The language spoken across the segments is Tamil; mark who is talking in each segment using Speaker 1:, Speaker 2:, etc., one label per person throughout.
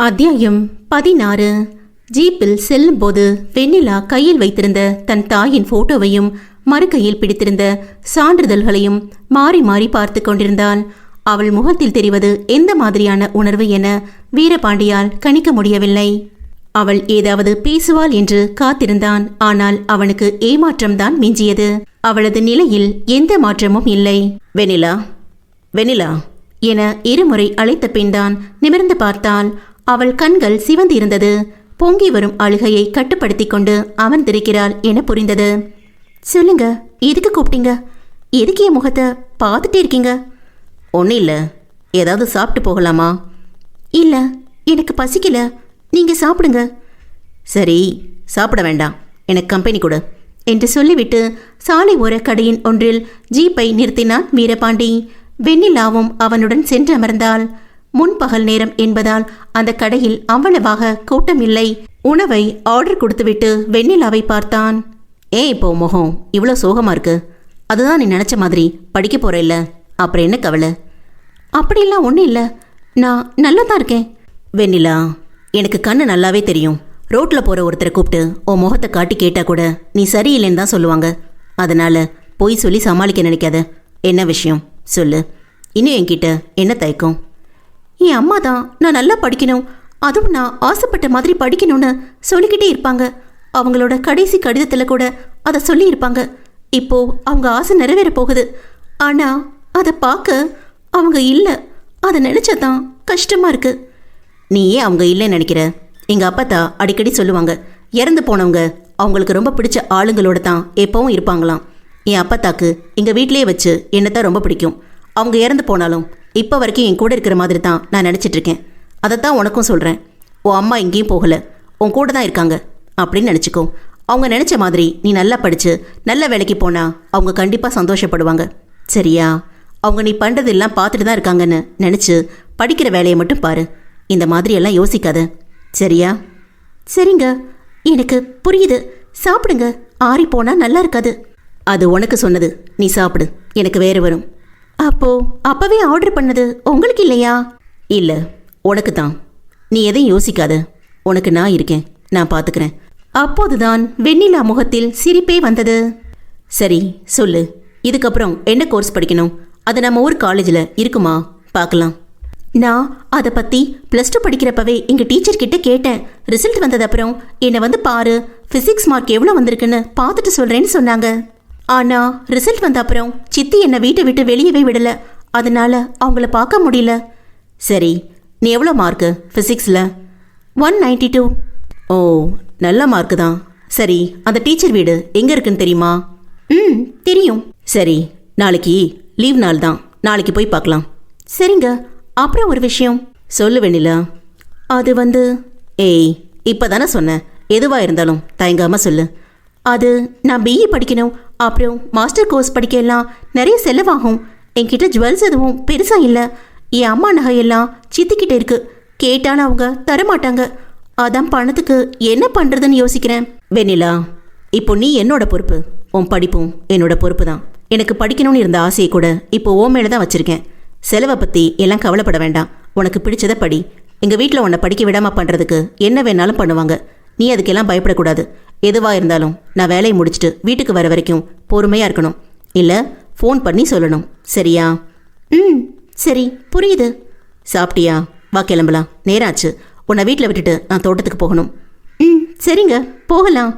Speaker 1: அத்தியாயம் 16. ஜீப்பில் செல்லும்போது வெண்ணிலா கையில் வைத்திருந்த தன் தாயின் போட்டோவையும் மறுகையில் பிடித்திருந்த சான்றிதழ்களையும் மாறி மாறி பார்த்து கொண்டிருந்தாள். அவள் முகத்தில் தெரிவது எந்த மாதிரியான உணர்வு என வீரபாண்டியால் கணிக்க முடியவில்லை. அவள் ஏதாவது பேசுவாள் என்று காத்திருந்தான். ஆனால் அவனுக்கு ஏமாற்றம்தான் மிஞ்சியது. அவளது நிலையில் எந்த மாற்றமும் இல்லை. வெண்ணிலா, வெண்ணிலா என இருமுறை அழைத்த பின்தான் நிமிர்ந்து பார்த்தாள். அவள் கண்கள் சிவந்திருந்தது. பொங்கி வரும் அழுகையை கட்டுப்படுத்தி கொண்டு அமர்ந்திருக்கிறாள் என புரிந்தது. சொல்லுங்க, எதுக்கு கூப்பிட்டீங்க? எதுக்கு என் முகத்தை பார்த்துட்டே இருக்கீங்க?
Speaker 2: ஒன்றும் இல்லை, ஏதாவது சாப்பிட்டு போகலாமா?
Speaker 1: இல்லை, எனக்கு பசிக்கல, நீங்க சாப்பிடுங்க.
Speaker 2: சரி, சாப்பிட வேண்டாம், எனக்கு கம்பெனி கொடு
Speaker 1: என்று சொல்லிவிட்டு சாலை ஓர கடையின் ஒன்றில் ஜீப்பை நிறுத்தினான் வீரபாண்டி. வெண்ணிலாவும் அவனுடன் சென்று அமர்ந்தாள். முன்பகல் நேரம் என்பதால் அந்த கடையில் அவ்வளவாக கூட்டம் இல்லை. உணவை ஆர்டர் கொடுத்துவிட்டு வெண்ணிலாவை பார்த்தான்.
Speaker 2: ஏன் இப்போ முகம் இவ்வளோ சோகமாக இருக்கு? அதுதான் நீ நினச்ச மாதிரி படிக்க போகிற இல்லை, அப்புறம் என்ன கவலை?
Speaker 1: அப்படிலாம் ஒன்றும் இல்லை, நான் நல்லா தான் இருக்கேன்.
Speaker 2: வெண்ணிலா, எனக்கு கண்ணு நல்லாவே தெரியும். ரோட்டில் போகிற ஒருத்தரை கூப்பிட்டு உன் முகத்தை காட்டி கேட்டால் கூட நீ சரியில்லைன்னு தான் சொல்லுவாங்க. அதனால் போய் சொல்லி சமாளிக்க நினைக்காத. என்ன விஷயம் சொல்லு. இன்னும் என்கிட்ட என்ன தயக்கம்?
Speaker 1: என் அம்மா தான் நான் நல்லா படிக்கணும், அதுவும் நான் ஆசைப்பட்ட மாதிரி படிக்கணும்னு சொல்லிக்கிட்டே இருப்பாங்க. அவங்களோட கடைசி கடிதத்தில் கூட அதை சொல்லியிருப்பாங்க. இப்போ அவங்க ஆசை நிறைவேற போகுது. ஆனால் அதை பார்க்க அவங்க இல்லை. அதை நினச்சதான் கஷ்டமாக இருக்கு.
Speaker 2: நீ ஏன் அவங்க இல்லைன்னு நினைக்கிற? எங்கள் அப்பத்தா அடிக்கடி சொல்லுவாங்க, இறந்து போனவங்க அவங்களுக்கு ரொம்ப பிடிச்ச ஆளுங்களோட தான் எப்பவும் இருப்பாங்களாம். என் அப்பத்தாக்கு எங்கள் வீட்டிலேயே வச்சு என்னத்தான் ரொம்ப பிடிக்கும். அவங்க இறந்து போனாலும் இப்போ வரைக்கும் என் கூட இருக்கிற மாதிரி தான் நான் நினச்சிட்ருக்கேன். அதைத்தான் உனக்கும் சொல்கிறேன். உன் அம்மா எங்கேயும் போகலை, உன் கூட தான் இருக்காங்க அப்படின்னு நினச்சிக்கோ. அவங்க நினச்ச மாதிரி நீ நல்லா படித்து நல்ல வேலைக்கு போனால் அவங்க கண்டிப்பாக சந்தோஷப்படுவாங்க. சரியா? அவங்க நீ பண்ணுறதெல்லாம் பார்த்துட்டு தான் இருக்காங்கன்னு நினச்சி படிக்கிற வேலையை மட்டும் பாரு. இந்த மாதிரியெல்லாம் யோசிக்காத. சரியா?
Speaker 1: சரிங்க, எனக்கு புரியுது. சாப்பிடுங்க, ஆறி போனால் நல்லா இருக்காது.
Speaker 2: அது உனக்கு சொன்னது. நீ சாப்பிடு, எனக்கு வேறு வரும்.
Speaker 1: அப்பவே ஆர்டர் பண்ணது உங்களுக்கு இல்லையா?
Speaker 2: இல்லை, உனக்கு தான். நீ எதையும் யோசிக்காத, உனக்கு நான் இருக்கேன், நான் பார்த்துக்கிறேன்.
Speaker 1: அப்போதுதான் வெண்ணிலா முகத்தில் சிரிப்பே வந்தது.
Speaker 2: சரி சொல்லு, இதுக்கப்புறம் என்ன கோர்ஸ் படிக்கணும்? அது நம்ம ஊர் காலேஜில் இருக்குமா? பார்க்கலாம்.
Speaker 1: நான் அதை பற்றி +2 படிக்கிறப்பவே எங்கள் டீச்சர்கிட்ட கேட்டேன். ரிசல்ட் வந்தது அப்புறம் என்னை வந்து பாரு, ஃபிசிக்ஸ் மார்க் எவ்வளோ வந்திருக்குன்னு பார்த்துட்டு சொல்கிறேன்னு சொன்னாங்க. ஆனால் ரிசல்ட் வந்த அப்புறம் சித்தி என்னை வீட்டை விட்டு வெளியவே விடலை. அதனால அவங்கள பார்க்க முடியல.
Speaker 2: சரி, நீ எவ்வளோ மார்க்கு ஃபிசிக்ஸில்?
Speaker 1: 192.
Speaker 2: ஓ, நல்ல மார்க்கு தான். சரி, அந்த டீச்சர் வீடு எங்கே இருக்குன்னு தெரியுமா?
Speaker 1: தெரியும்.
Speaker 2: சரி, நாளைக்கு லீவ் நாள் தான், நாளைக்கு போய் பார்க்கலாம்.
Speaker 1: சரிங்க. அப்புறம் ஒரு விஷயம்.
Speaker 2: சொல்லு வெண்ணிலா.
Speaker 1: அது வந்து
Speaker 2: ஏய், இப்போ தானே சொன்னேன், எதுவாக இருந்தாலும் தயங்காமல் சொல்லு.
Speaker 1: அது நான் பிஇ படிக்கணும், அப்புறம் மாஸ்டர் கோர்ஸ் படிக்கலாம். நிறைய செலவாகும். என்கிட்ட ஜுவல்ஸ் எதுவும் பெருசாக இல்லை. என் அம்மா நகையெல்லாம் சித்திக்கிட்ட இருக்கு. கேட்டாலும் அவங்க தரமாட்டாங்க. அதான் பணத்துக்கு என்ன பண்ணுறதுன்னு யோசிக்கிறேன்.
Speaker 2: வெண்ணிலா, இப்போ நீ என்னோட பொறுப்பு. உன் படிப்பும் என்னோட பொறுப்பு தான். எனக்கு படிக்கணும்னு இருந்த ஆசையை கூட இப்போ ஓ மேலே தான் வச்சுருக்கேன். செலவை பற்றி எல்லாம் கவலைப்பட வேண்டாம். உனக்கு பிடிச்சதை படி. எங்கள் வீட்டில் உன்னை படிக்க விடாமல் பண்ணுறதுக்கு என்ன வேணாலும் பண்ணுவாங்க. நீ அதுக்கெல்லாம் பயப்படக்கூடாது. எதுவாக இருந்தாலும் நான் வேலையை முடிச்சுட்டு வீட்டுக்கு வர வரைக்கும் பொறுமையாக இருக்கணும். இல்லை ஃபோன் பண்ணி சொல்லணும். சரியா?
Speaker 1: சரி, புரியுது.
Speaker 2: சாப்பிட்டியா? வா கிளம்பலாம், நேராச்சு. உன்னை வீட்டில் விட்டுட்டு நான் தோட்டத்துக்கு போகணும்.
Speaker 1: சரிங்க, போகலாம்.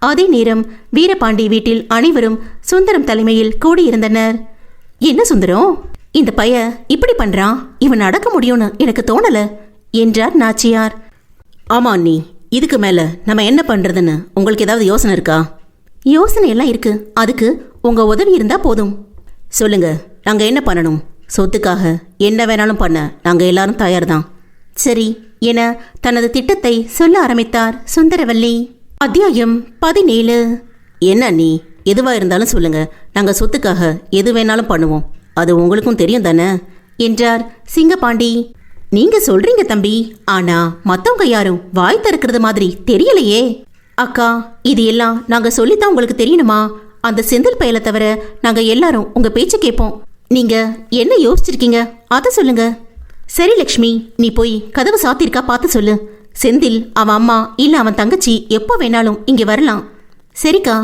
Speaker 1: அதே நேரம் வீரபாண்டி வீட்டில் அனைவரும் சுந்தரம் தலைமையில் கூடியிருந்தனர். என்ன சுந்தரம், இந்த பைய இப்படி பண்ணுறான், இவன் அடக்க முடியும்னு எனக்கு தோணலை என்றார் நாச்சியார்.
Speaker 2: ஆமாம் அண்ணி, இதுக்கு மேலே நம்ம என்ன பண்ணுறதுன்னு உங்களுக்கு ஏதாவது யோசனை இருக்கா?
Speaker 1: யோசனை எல்லாம் இருக்கு. அதுக்கு உங்கள் உதவி இருந்தால் போதும்.
Speaker 2: சொல்லுங்க, நாங்கள் என்ன பண்ணணும்? சொத்துக்காக என்ன வேணாலும் பண்ண நாங்கள் எல்லாரும் தயார் தான்.
Speaker 1: சரி என தனது திட்டத்தை சொல்ல ஆரம்பித்தார் சுந்தரவல்லி. அத்தியாயம் 17.
Speaker 2: என்ன அண்ணி, எதுவாக இருந்தாலும் சொல்லுங்க, நாங்கள் சொத்துக்காக எது வேணாலும் பண்ணுவோம். அது உங்களுக்கும் தெரியும் தானே
Speaker 1: என்றார் சிங்கபாண்டி. நீங்க சொல்றீங்க தம்பி, ஆனா மத்தவங்க யாரும் வாய் திறக்கிறது மாதிரி தெரியலையே. அக்கா, இது எல்லாம் நாங்க சொல்லித்தான் உங்களுக்கு தெரியணுமா? அந்த செந்தில் பயலை தவிர நாங்க எல்லாரும் உங்க பேச்ச கேட்போம். நீங்க என்ன யோசிச்சிருக்கீங்க அதை சொல்லுங்க. சரி லக்ஷ்மி, நீ போய் கதவு சாத்திருக்கா பார்த்து சொல்லு. செந்தில் அவன் அம்மா இல்ல அவன் தங்கச்சி எப்போ வேணாலும் இங்க வரலாம். சரிக்கா.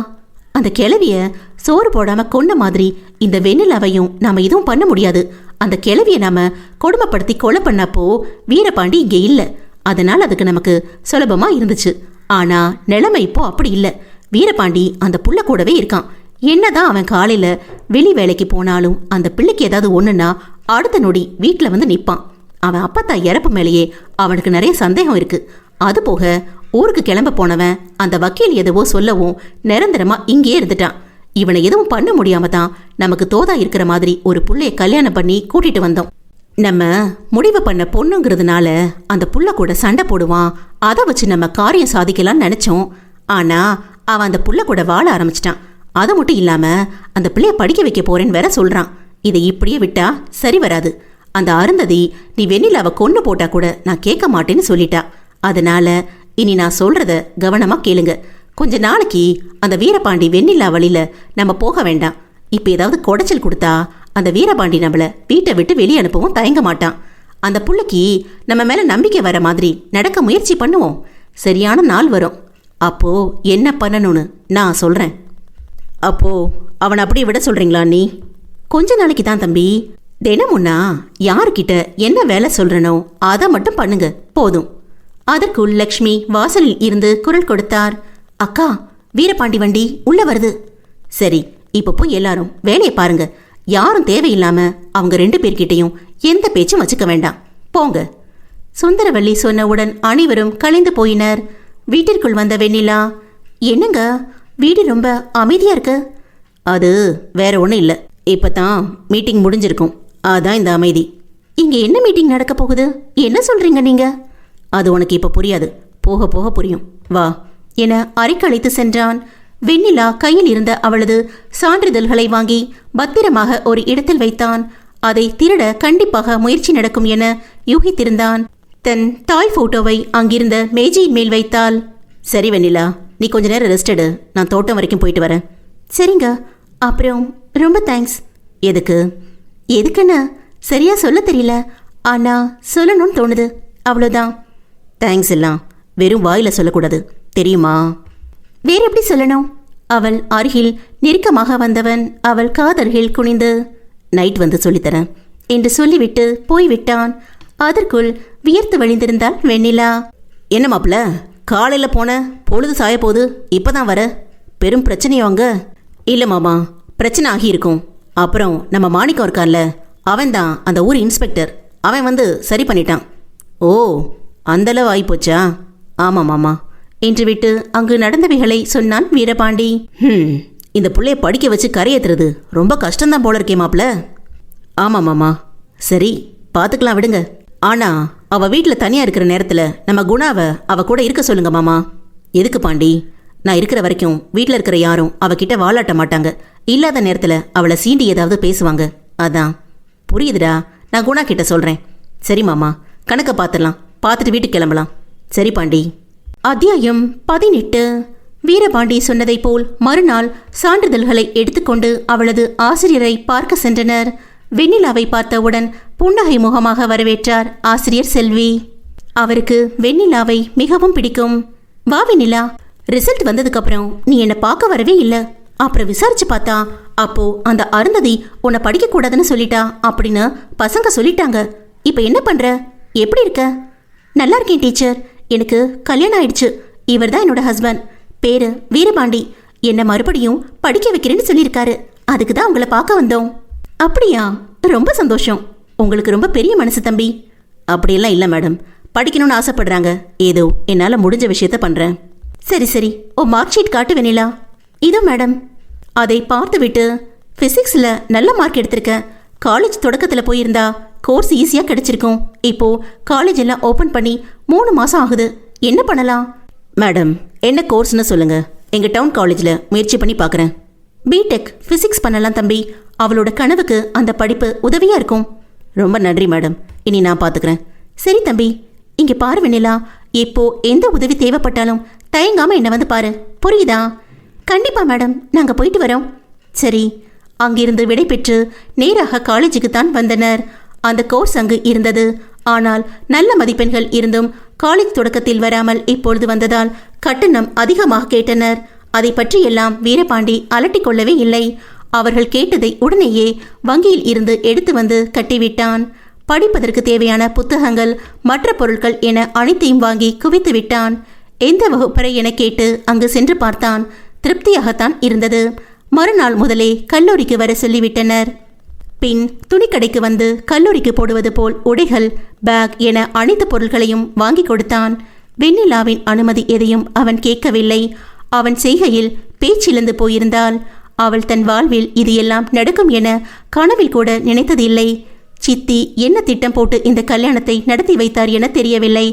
Speaker 1: அந்த கிழவிய சோறு போடாம கொன்ன மாதிரி இந்த வெண்ணிலாவையும் நாம எதுவும் பண்ண முடியாது. அந்த கிழவிய நாம கொடுமைப்படுத்தி கொலை பண்ணப்போ வீரபாண்டி இங்க இல்ல, அதனால அதுக்கு நமக்கு சுலபமா இருந்துச்சு. ஆனா நிலைமை இப்போ அப்படி இல்ல. வீரபாண்டி அந்த புள்ள கூடவே இருக்கான். என்னதான் அவன் காலையில வெளி வேலைக்கு போனாலும் அந்த பிள்ளைக்கு ஏதாவது ஒண்ணுன்னா அடுத்த நொடி வீட்டுல வந்து நிப்பான். அவன் அப்பத்தா இறப்பு மேலேயே அவனுக்கு நிறைய சந்தேகம் இருக்கு. அது போக ஊருக்கு கிளம்ப போனவன் அந்த வக்கீல் எதுவோ சொல்லவும் நிரந்தரமா இங்கேயே இருந்துட்டான். இவனை எதுவும் பண்ண முடியாம தான் நமக்கு தோதா இருக்கிற மாதிரி ஒரு புள்ளைய கல்யாணம் பண்ணி கூட்டிட்டு வந்தோம். நம்ம முடிவு பண்ண பொண்ணுங்கிறதுனால அந்த புள்ள கூட சண்டை போடுவான். அதை வச்சு நம்ம காரியம் சாதிக்கலாம்னு நினைச்சோம். ஆனா அவன் அந்த புள்ள கூட வாழ ஆரம்பிச்சிட்டான். அது மட்டும் இல்லாம அந்த பிள்ளைய படிக்க வைக்க போறேன்னு வேற சொல்றான். இதை இப்படியே விட்டா சரி வராது. அந்த அருந்ததி நீ வெண்ணிலாவை கொன்னு போட்டா கூட நான் கேட்க மாட்டேன்னு சொல்லிட்டா. அதனால இனி நான் சொல்றத கவனமா கேளுங்க. கொஞ்ச நாளைக்கு அந்த வீரபாண்டி வெண்ணிலா வழியில நம்ம போக வேண்டாம். இப்ப ஏதாவது குடைச்சல் கொடுத்தா அந்த வீரபாண்டி நம்மள வீட்டை விட்டு வெளியே அனுப்பவும் தயங்க மாட்டான். அந்த புள்ளைக்கு நம்ம மேல நம்பிக்கை வர மாதிரி நடக்க முயற்சி பண்ணுவோம். சரியான நாள் வரும், அப்போ என்ன பண்ணணும்னு நான் சொல்றேன். அப்போ அவனை அப்படியே விட சொல்றீங்களா நீ? கொஞ்ச நாளைக்கு தான் தம்பி. தினமுன்னா யாருக்கிட்ட என்ன வேலை சொல்றனோ அதை மட்டும் பண்ணுங்க போதும். அதற்குள் லக்ஷ்மி வாசலில் இருந்து குரல் கொடுத்தார். அக்கா, வீரபாண்டி வண்டி உள்ள வருது. சரி, இப்ப போய் எல்லாரும் வேலையை பாருங்க. யாரும் தேவையில்லாம அவங்க 2 பேர்கிட்டையும் எந்த பேச்சும் வச்சுக்க வேண்டாம், போங்க. சுந்தரவள்ளி சொன்னவுடன் அனைவரும் கலைந்து போயினர். வீட்டிற்குள் வந்த வெண்ணிலா, என்னங்க வீடு ரொம்ப அமைதியா இருக்கு? அது வேற ஒன்றும் இல்லை, இப்பதான் மீட்டிங் முடிஞ்சிருக்கும், அதான் இந்த அமைதி. இங்க என்ன மீட்டிங் நடக்க போகுது? என்ன சொல்றீங்க நீங்க? அது உனக்கு இப்ப புரியாது, போக போக புரியும், வா என அறைக்கழைத்து சென்றான். வெண்ணிலா கையில் இருந்த அவளது சான்றிதழ்களை வாங்கி பத்திரமாக ஒரு இடத்தில் வைத்தான். அதை திருட கண்டிப்பாக முயற்சி நடக்கும் என யூகித்திருந்தான். தன் தாய் போட்டோவை அங்கிருந்த மேஜையின் மேல் வைத்தாள். சரி வெண்ணிலா, நீ கொஞ்ச நேரம் ரெஸ்ட் எடு, நான் தோட்டம் வரைக்கும் போயிட்டு வரேன். சரிங்க, அப்புறம் ரொம்ப தேங்க்ஸ். எதுக்கு? எதுக்குன்னு சரியா சொல்ல தெரியல, ஆனா சொல்லணும்னு தோணுது, அவ்வளோதான். தேங்க்ஸ் எல்லாம் வெறும் வாயில சொல்லக்கூடாது, தெரியுமா? வேற எப்படி சொல்லணும்? அவள் அருகில் நெருக்கமாக வந்தவன் அவள் காதருகில் குனிந்து, நைட் வந்து சொல்லித்தரேன் என்று சொல்லிவிட்டு போய்விட்டான். அதற்குள் வியர்த்து வழிந்திருந்தாள் வெண்ணிலா. என்ன மாப்பிள்ள, காலையில போன பொழுது சாய போது இப்பதான் வர? பெரும் பிரச்சனையோங்க? இல்ல மாமா, பிரச்சனை ஆகியிருக்கும். அப்புறம் நம்ம மாணிக்கம் இருக்கான்ல, அவன் தான் அந்த ஊர் இன்ஸ்பெக்டர், அவன் வந்து சரி பண்ணிட்டான். ஓ, அந்தளவு ஆயிப்போச்சா? ஆமாம் மாமா என்று விட்டு அங்கு நடந்தவைகளை சொன்னான் வீரபாண்டி. இந்த புள்ளைய படிக்க வச்சு கரையேற்றுறது ரொம்ப கஷ்டம்தான் போல இருக்கே மாப்பிள்ள. ஆமாம் மாமா. சரி, பார்த்துக்கலாம் விடுங்க. ஆனா அவ வீட்டில் தனியா இருக்கிற நேரத்தில் நம்ம குணாவை அவ கூட இருக்க சொல்லுங்க மாமா. எதுக்கு பாண்டி? நான் இருக்கிற வரைக்கும் வீட்டில் இருக்கிற யாரும் அவகிட்ட வாலாட்ட மாட்டாங்க. இல்லாத நேரத்தில் அவளை சீண்டி ஏதாவது பேசுவாங்க, அதான். புரியுதுடா, நான் குணா கிட்ட சொல்றேன். சரி மாமா, கணக்கை பார்த்துடலாம், பார்த்துட்டு வீட்டுக்கு கிளம்பலாம். சரி பாண்டி. அத்தியாயம் 18. வீரபாண்டி சொன்னதைப் போல் மறுநாள் சான்றிதழ்களை எடுத்துக்கொண்டு அவளது ஆசிரியரை பார்க்க சென்றனர். வெண்ணிலாவை பார்த்தவுடன் புன்னகை முகமாக வரவேற்றார் ஆசிரியர் செல்வி. அவருக்கு வெண்ணிலாவை மிகவும் பிடிக்கும். வா வெண்ணிலா, ரிசல்ட் வந்ததுக்கு அப்புறம் நீ என்னை பார்க்க வரவே இல்லை. அப்புறம் விசாரிச்சு பார்த்தா அப்போ அந்த அருந்ததி உன்னை படிக்க கூடாதுன்னு சொல்லிட்டா அப்படின்னு பசங்க சொல்லிட்டாங்க. இப்ப என்ன பண்ற? எப்படி இருக்க? நல்லா இருக்கேன் டீச்சர், எனக்கு கல்யாணம் ஆயிடுச்சு. இவர் தான் என்னோட ஹஸ்பண்ட், பேரு வீரபாண்டி. என்னை மறுபடியும் படிக்க வைக்கிறேன்னு சொல்லியிருக்காரு. அதுக்கு தான் உங்களை பார்க்க வந்தோம். அப்படியா? ரொம்ப சந்தோஷம். உங்களுக்கு ரொம்ப பெரிய மனசு தம்பி. அப்படியெல்லாம் இல்லை மேடம், படிக்கணும்னு ஆசைப்படுறாங்க, ஏதோ என்னால் முடிஞ்ச விஷயத்த பண்ணுறேன். சரி சரி, ஓ மார்க் ஷீட் காட்டு வெண்ணிலா. இதோ மேடம். அதை பார்த்துவிட்டு, ஃபிசிக்ஸில் நல்ல மார்க் எடுத்திருக்கேன். காலேஜ் தொடக்கத்தில் போயிருந்தா கோர்ஸ் ஈஸியாக கிடைச்சிருக்கும். இப்போ காலேஜ் எல்லாம் ஓப்பன் பண்ணி 3 மாதம் ஆகுது. என்ன பண்ணலாம்? மேடம், என்ன கோர்ஸ்னு சொல்லுங்கள், எங்கள் டவுன் காலேஜில் முயற்சி பண்ணி பார்க்குறேன். பிடெக் ஃபிசிக்ஸ் பண்ணலாம் தம்பி. அவளோட கனவுக்கு அந்த படிப்பு உதவியாக இருக்கும். ரொம்ப நன்றி மேடம், இனி நான் பார்த்துக்கிறேன். சரி தம்பி, இங்கே பாரு வெண்ணிலா, இப்போ எந்த உதவி தேவைப்பட்டாலும் தயங்காமல் என்னை வந்து பாரு, புரியுதா? கண்டிப்பா மேடம், நாங்கள் போயிட்டு வரோம். சரி. அங்கிருந்து விடை பெற்று நேராக காலேஜுக்கு தான் வந்தனர். அந்த கோர்ஸ் அங்கு இருந்தது. ஆனால் நல்ல மதிப்பெண்கள் இருந்தும் காலேஜ் தொடக்கத்தில் வராமல் இப்பொழுது வந்ததால் கட்டணம் அதிகமாக கேட்டனர். அதை பற்றியெல்லாம் வீரபாண்டி அலட்டிக் கொள்ளவே இல்லை. அவர்கள் கேட்டதை உடனேயே வங்கியில் இருந்து எடுத்து வந்து கட்டிவிட்டான். படிப்பதற்கு தேவையான புத்தகங்கள், மற்ற பொருட்கள் என அனைத்தையும் வாங்கி குவித்து விட்டான். எந்த வகுப்பறை என கேட்டு அங்கு சென்று பார்த்தான். திருப்தியாகத்தான் இருந்தது. மறுநாள் முதலே கல்லூரிக்கு வர சொல்லிவிட்டனர். பின் துணிக்கடைக்கு வந்து கல்லூரிக்கு போடுவது போல் உடைகள், பேக் என அனைத்து பொருட்களையும் வாங்கி கொடுத்தான். வெண்ணிலாவின் அனுமதி எதையும் அவன் கேட்கவில்லை. அவன் செய்கையில் பேச்சிழந்து போயிருந்தாள். அவள் தன் வாழ்வில் இது எல்லாம் நடக்கும் என கனவில் கூட நினைத்ததில்லை. சித்தி என்ன திட்டம் போட்டு இந்த கல்யாணத்தை நடத்தி வைத்தார் என தெரியவில்லை.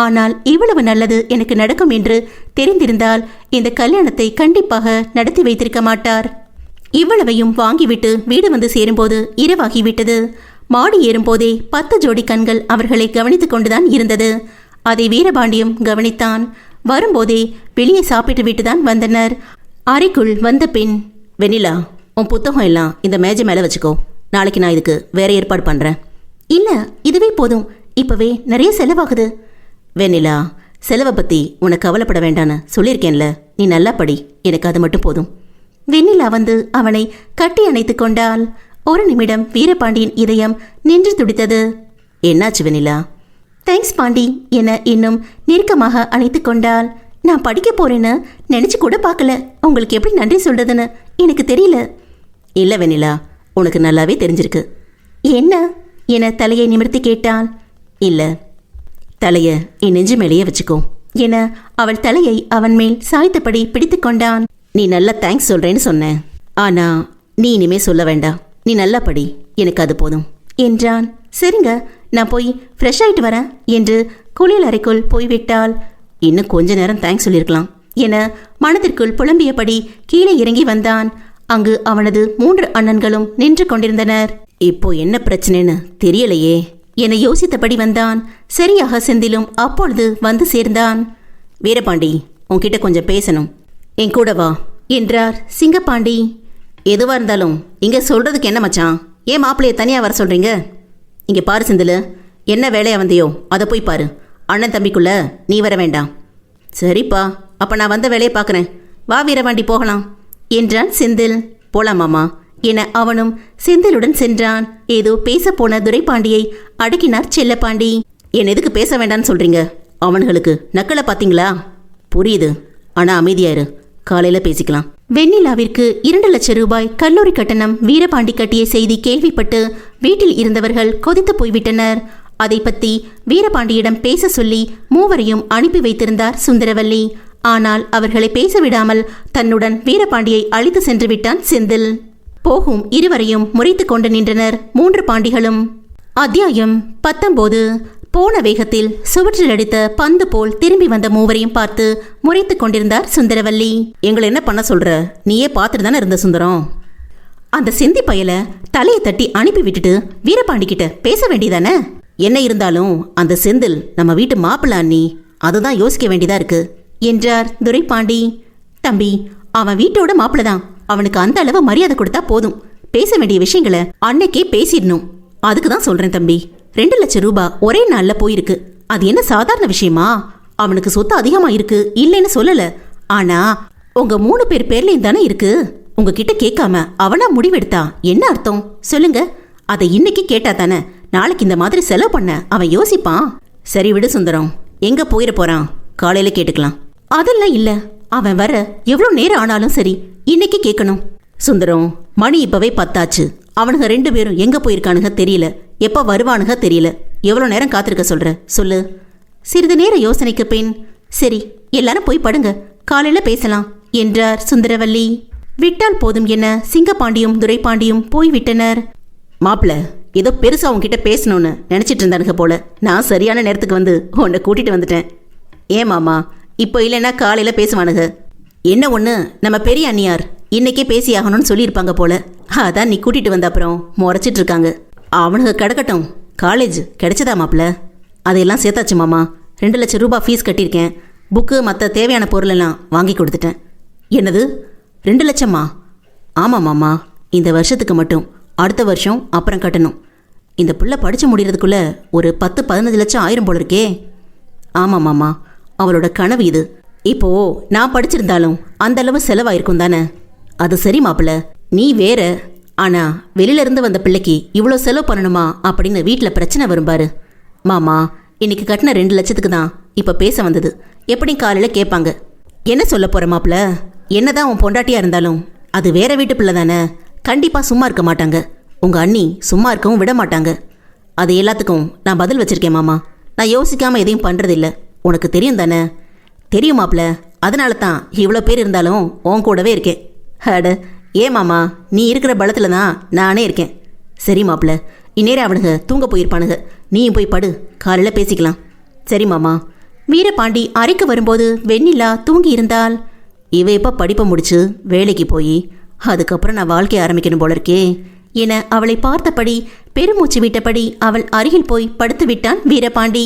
Speaker 1: ஆனால் இவ்வளவு நல்லது எனக்கு நடக்கும் என்று தெரிந்திருந்தால் இந்த கல்யாணத்தை கண்டிப்பாக நடத்தி வைத்திருக்க மாட்டார். இவ்வளவையும் வாங்கிவிட்டு வீடு வந்து சேரும்போது இரவாகிவிட்டது. மாடி ஏறும்போதே 10 ஜோடி கண்கள் அவர்களை கவனித்துக் கொண்டுதான் இருந்தது. அதை வீரபாண்டியும் கவனித்தான். வரும்போதே வெளியே சாப்பிட்டு விட்டுதான் வந்தனர். அறைக்குள் வந்த பின்,
Speaker 2: வெண்ணிலா, உன் புத்தகம் எல்லாம் இந்த மேஜை மேலே வச்சுக்கோ. நாளைக்கு நான் இதுக்கு வேற ஏற்பாடு பண்ணுறேன்.
Speaker 1: இல்லை, இதுவே போதும். இப்போவே நிறைய செலவாகுது.
Speaker 2: வெண்ணிலா, செலவை பற்றி உனக்கு கவலைப்பட வேண்டான்னு சொல்லியிருக்கேன்ல. நீ நல்லா படி, எனக்கு அது மட்டும் போதும்.
Speaker 1: வெண்ணிலா வந்து அவனை கட்டி அணைத்து கொண்டாள். ஒரு நிமிடம் வீரபாண்டியின் இதயம் நின்று துடித்தது.
Speaker 2: என்னாச்சு வெண்ணிலா?
Speaker 1: தேங்க்ஸ் பாண்டி என இன்னும் நெருக்கமாக அணைத்து கொண்டாள். நான் படிக்க போறேன்னு நினைச்சு கூட பார்க்கல. உங்களுக்கு எப்படி நன்றி சொல்றதுன்னு எனக்கு தெரியல.
Speaker 2: இல்லை வெண்ணிலா, உனக்கு நல்லாவே தெரிஞ்சிருக்கு.
Speaker 1: என்ன என தலையை நிமிர்த்தி கேட்டாள்.
Speaker 2: இல்லை, தலையை என் நெஞ்சு மேலேயே வச்சுக்கோ
Speaker 1: என அவள் தலையை அவன் மேல் சாய்த்தபடி பிடித்து கொண்டான்.
Speaker 2: நீ நல்லா தேங்க்ஸ் சொல்கிறேன்னு சொன்னேன். ஆனால் நீ இனிமே சொல்ல வேண்டாம். நீ நல்லா படி, எனக்கு அது போதும்
Speaker 1: என்றான். சரிங்க, நான் போய் ஃப்ரெஷ் ஆயிட்டு வரேன் என்று குளியல் அறைக்குள் போய்விட்டாள்.
Speaker 2: இன்னும் கொஞ்ச நேரம் தேங்க்ஸ் சொல்லியிருக்கலாம்
Speaker 1: என மனதிற்குள் புலம்பியபடி கீழே இறங்கி வந்தான். அங்கு அவனது 3 அண்ணன்களும் நின்று கொண்டிருந்தனர்.
Speaker 2: இப்போ என்ன பிரச்சனைன்னு தெரியலையே
Speaker 1: என யோசித்தபடி வந்தான். சரியாக செந்திலும் அப்பொழுது வந்து சேர்ந்தான்.
Speaker 2: வீரபாண்டி, உன்கிட்ட கொஞ்சம் பேசணும். என் கூட வா
Speaker 1: என்றார் சிங்கப்பாண்டி.
Speaker 2: எதுவாக இருந்தாலும் இங்கே சொல்கிறதுக்கு என்ன மச்சான்? ஏன் மாப்பிள்ளையை தனியாக வர சொல்கிறீங்க? இங்கே பாரு செந்தில், என்ன வேலையாக வந்தியோ அதை போய் பாரு. அண்ணன் தம்பிக்குள்ள நீ வர வேண்டாம். சரிப்பா, அப்போ நான் வந்த வேலையை பார்க்குறேன். வா வீரபாண்டி, போகலாம்
Speaker 1: என்றான் செந்தில்.
Speaker 2: போலாமாமா
Speaker 1: என அவனும் செந்திலுடன் சென்றான். ஏதோ பேசப்போன துரைப்பாண்டியை அடக்கினார் செல்லப்பாண்டி.
Speaker 2: என் எதுக்கு பேச வேண்டான்னு சொல்கிறீங்க? அவனுங்களுக்கு நக்கலை பார்த்தீங்களா? புரியுது, ஆனால் அமைதியாயிரு, காலையில் பேசிக்கலாம்.
Speaker 1: வெண்ணிலாவிற்கு 2 லட்சம் ரூபாய் கல்லூரி கட்டணம் வீரபாண்டி கட்டிய செய்தி கேள்விப்பட்டு வீட்டில் இருந்தவர்கள் கொதித்து போய்விட்டனர். அதை பற்றி வீரபாண்டியிடம் பேச சொல்லி 3வரையும் அனுப்பி வைத்திருந்தார் சுந்தரவல்லி. ஆனால் அவர்களை பேச விடாமல் தன்னுடன் வீரபாண்டியை அழைத்து சென்று விட்டான் செந்தில். போகும் இருவரையும் முறைத்து கொண்டு நின்றனர் 3 பாண்டிகளும். அத்தியாயம் 19. போன வேகத்தில் சுவற்றில் அடித்த பந்து போல் திரும்பி வந்த 3வரையும் பார்த்து முறைத்து கொண்டிருந்தார் சுந்தரவல்லி.
Speaker 2: எங்களை என்ன பண்ண சொல்ற? நீயே பார்த்துட்டு தானே இருந்த சுந்தரம்.
Speaker 1: அந்த செந்தி பயலை தலையை தட்டி அனுப்பி விட்டுட்டு வீரபாண்டி கிட்ட பேச வேண்டியதானே?
Speaker 2: என்ன இருந்தாலும் அந்த செந்தில் நம்ம வீட்டு மாப்பிள்ளை அண்ணி, அதுதான் யோசிக்க வேண்டியதா இருக்கு
Speaker 1: என்றார் துரைப்பாண்டி. தம்பி, அவன் வீட்டோட மாப்பிள்ளை தான். அவனுக்கு அந்த அளவு மரியாதை கொடுத்தா போதும். பேச வேண்டிய விஷயங்களை அன்னைக்கே பேசிடணும். அதுக்கு தான் சொல்றேன் தம்பி. 2 லட்சம் ரூபாய் ஒரே நாள்ல போயிருக்கு. அது என்ன சாதாரண விஷயமா? அவனுக்கு சொத்து அதிகமா இருக்கு, இல்லைன்னு சொல்லல. ஆனா உங்க 3 பேர் பேர்லயும் தானே இருக்கு. உங்ககிட்ட கேட்காம அவனா முடிவெடுத்தா என்ன அர்த்தம் சொல்லுங்க? அதை இன்னைக்கு கேட்டா தானே நாளைக்கு இந்த மாதிரி செலவு பண்ண அவன் யோசிப்பான்.
Speaker 2: சரி விடு சுந்தரம், எங்க போயிட போறான்? காலையில கேட்டுக்கலாம்.
Speaker 1: அதெல்லாம் இல்ல, அவன் வர எவ்வளவு நேரம் ஆனாலும் சரி, இன்னைக்கு கேட்கணும்.
Speaker 2: சுந்தரம், மணி இப்பவே 10 ஆச்சு. அவனுங்க 2 பேரும் எங்க போயிருக்கானுங்க தெரியல. எப்ப வருவானுங்க தெரியல. எவ்வளவு நேரம் காத்திருக்க சொல்ற சொல்லு.
Speaker 1: சிறிது நேர யோசனைக்கு பின், சரி எல்லாரும் போய் படுங்க, காலையில பேசலாம் என்றார் சுந்தரவல்லி. விட்டால் போதும் என சிங்கப்பாண்டியும் துரைப்பாண்டியும் போய்விட்டனர்.
Speaker 2: மாப்பிள்ள, ஏதோ பெருசா உன்கிட்ட பேசணும்னு நினைச்சிட்டு இருந்தானுங்க போல. நான் சரியான நேரத்துக்கு வந்து உன்னை கூட்டிட்டு வந்துட்டேன். ஏன் மாமா, இப்போ இல்லைன்னா காலையில பேசுவானுங்க. என்ன ஒன்று, நம்ம பெரிய அண்ணியார் இன்னைக்கே பேசி ஆகணும்னு சொல்லியிருப்பாங்க போல. அதான் நீ கூட்டிட்டு வந்த அப்புறம் முறைச்சிட்டு இருக்காங்க. அவனுங்க கிடக்கட்டும். காலேஜ் கிடைச்சதா மாப்பிள்ள? அதையெல்லாம் சேர்த்தாச்சு மாமா. 2 லட்சம் ரூபாய் ஃபீஸ் கட்டியிருக்கேன். புக்கு மற்ற தேவையான பொருளெல்லாம் வாங்கி கொடுத்துட்டேன். என்னது 2 லட்சமா? ஆமாம் மாமா, இந்த வருஷத்துக்கு மட்டும். அடுத்த வருஷம் அப்புறம் கட்டணும். இந்த புள்ள படிச்சு முடிகிறதுக்குள்ள ஒரு 10-15 லட்சம் ஆயிரம் போல இருக்கே. ஆமாம் மாமா, அவளோட கனவு இது. இப்போ நான் படிச்சிருந்தாலும் அந்த அளவு செலவாயிருக்கும் தானே. அது சரி மாப்பிள்ள, நீ வேற. ஆனா வெளியில இருந்து வந்த பிள்ளைக்கு இவ்வளோ செலவு பண்ணணுமா அப்படின்னு வீட்டில் பிரச்சனை வரும்பாரு. மாமா, இன்னைக்கு கட்டின 2 லட்சத்துக்கு தான் இப்போ பேச வந்தது. எப்படி காலையில் கேட்பாங்க. என்ன சொல்ல போற மாப்பிள்ள? என்னதான் உன் பொண்டாட்டியா இருந்தாலும் அது வேற வீட்டு பிள்ளை தானே. கண்டிப்பாக சும்மா இருக்க மாட்டாங்க. உங்க அண்ணி சும்மா இருக்கவும் விட மாட்டாங்க. அது எல்லாத்துக்கும் நான் பதில் வச்சிருக்கேன் மாமா. நான் யோசிக்காம எதையும் பண்றதில்ல. உனக்கு தெரியும் தானே? தெரியும் மாப்பிள்ள. அதனால தான் இவ்வளோ பேர் இருந்தாலும் உன் கூடவே இருக்கேன். அட ஏன் மாமா, நீ இருக்கிற பலத்துல தான் நானே இருக்கேன். சரி மாப்பிள்ள, இந்நேரம் அவனுங்க தூங்க போயிருப்பானுங்க. நீயும் போய் படு, காலையில் பேசிக்கலாம். சரி மாமா.
Speaker 1: வீரபாண்டி அறைக்கு வரும்போது வெண்ணிலா தூங்கி இருந்தாள்.
Speaker 2: இவ எப்போ படிப்பை முடிச்சு வேலைக்கு போய் அதுக்கப்புறம் நான் வாழ்க்கையை ஆரம்பிக்கணும் போல இருக்கே
Speaker 1: என அவளை பார்த்தபடி பெருமூச்சு விட்டபடி அவள் அருகில் போய் படுத்து விட்டான் வீரபாண்டி.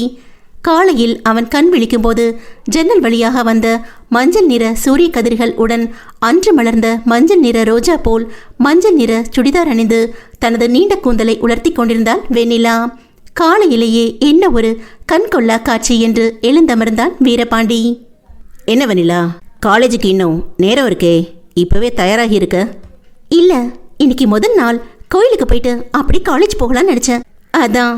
Speaker 1: காலையில் அவன் கண் விழிக்கும்போது ஜன்னல் வழியாக வந்த மஞ்சள் நிற சூரிய கதிர்கள் உடன் அன்று மலர்ந்த மஞ்சள் நிற ரோஜா போல் மஞ்சள் நிற சுடிதார் அணிந்து தனது நீண்ட கூந்தலை உலர்த்தி கொண்டிருந்தாள் வெண்ணிலா. காலையிலேயே என்ன ஒரு கண் கொள்ளா காட்சி என்று எழுந்தமர்ந்தான் வீரபாண்டி.
Speaker 2: என்ன வெண்ணிலா, காலேஜுக்கு இன்னும் நேரம் இருக்கே, இப்பவே தயாராகி இருக்க?
Speaker 1: இல்ல, இன்னைக்கு முதல் நாள், கோயிலுக்கு போயிட்டு அப்படி காலேஜ் போகலான்னு நினைச்சேன். அதான்.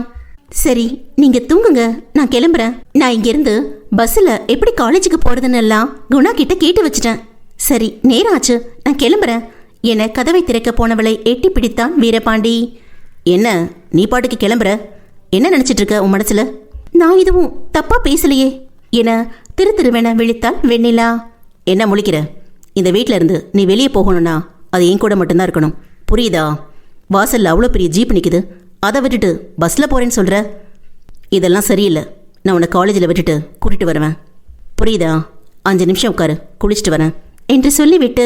Speaker 1: சரி, நீங்க தூங்குங்க, நான் கிளம்புறேன். நான் இங்கிருந்து பஸ்ஸில் எப்படி காலேஜுக்கு போறதுன்னு எல்லாம் குணா கிட்ட கேட்டு வச்சிட்டேன். சரி, நேரம் ஆச்சு, நான் கிளம்புறேன் என கதவை திறக்க போனவளை எட்டி பிடித்தான் வீரபாண்டி.
Speaker 2: என்ன நீ பாட்டுக்கு கிளம்புற? என்ன நினைச்சிட்டு இருக்க உன் மனசுல?
Speaker 1: நான் எதுவும் தப்பா பேசலையே என திருவென விழித்தாள் வெண்ணிலா.
Speaker 2: என்ன முழிக்கிற? இந்த வீட்டில இருந்து நீ வெளியே போகணும்னா அது என் கூட மட்டும்தான் இருக்கணும், புரியுதா? வாசல்ல அவ்வளோ பெரிய ஜீப் நிற்குது, அதை விட்டுட்டு பஸ்ஸில் போகிறேன்னு சொல்கிற? இதெல்லாம் சரியில்லை. நான் உன்னை காலேஜில் விட்டுட்டு கூட்டிகிட்டு வருவேன், புரியுதா? 5 நிமிஷம் உட்காரு, குளிச்சுட்டு வரேன்
Speaker 1: என்று சொல்லிவிட்டு